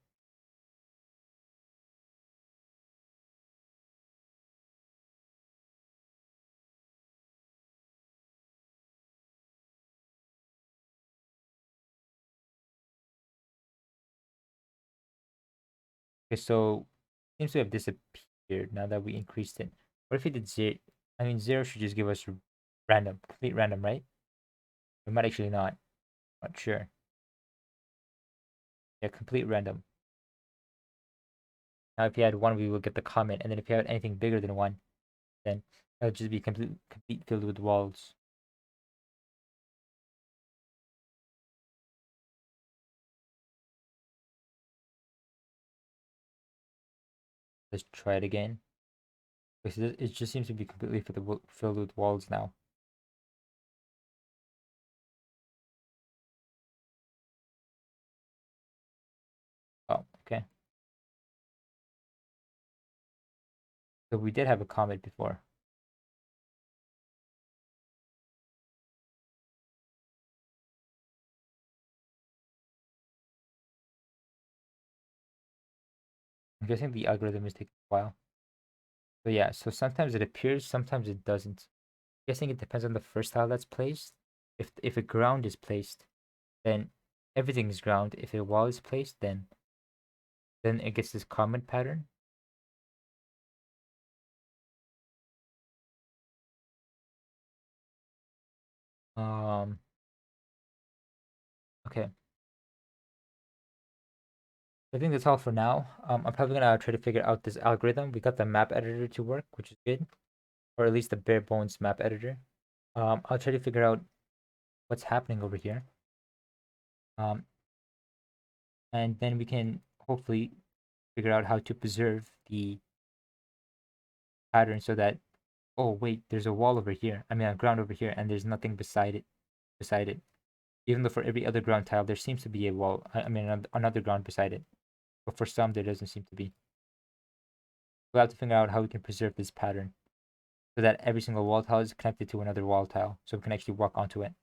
Okay, so it seems to have disappeared now that we increased it. What if we did 0? I mean, 0 should just give us random, complete random, right? We might actually not. Not sure. Yeah, complete random. Now, if you had 1, we will get the comment, and then if you had anything bigger than 1, then it would just be complete filled with walls. Let's try it again. Because it just seems to be completely filled with walls now. So we did have a comet before. I'm guessing the algorithm is taking a while. So yeah, so sometimes it appears, sometimes it doesn't. I'm guessing it depends on the first tile that's placed. If a ground is placed, then everything is ground. If a wall is placed, then it gets this comet pattern. Um, okay. I think that's all for now. I'm probably gonna try to figure out this algorithm. We got the map editor to work, which is good, or at least the bare bones map editor. I'll try to figure out what's happening over here. Um, and then we can hopefully figure out how to preserve the pattern so that, oh wait, there's a wall over here. I mean, a ground over here, and there's nothing beside it. Beside it, even though for every other ground tile there seems to be a wall. I mean, another ground beside it, but for some there doesn't seem to be. We'll have to figure out how we can preserve this pattern so that every single wall tile is connected to another wall tile, so we can actually walk onto it.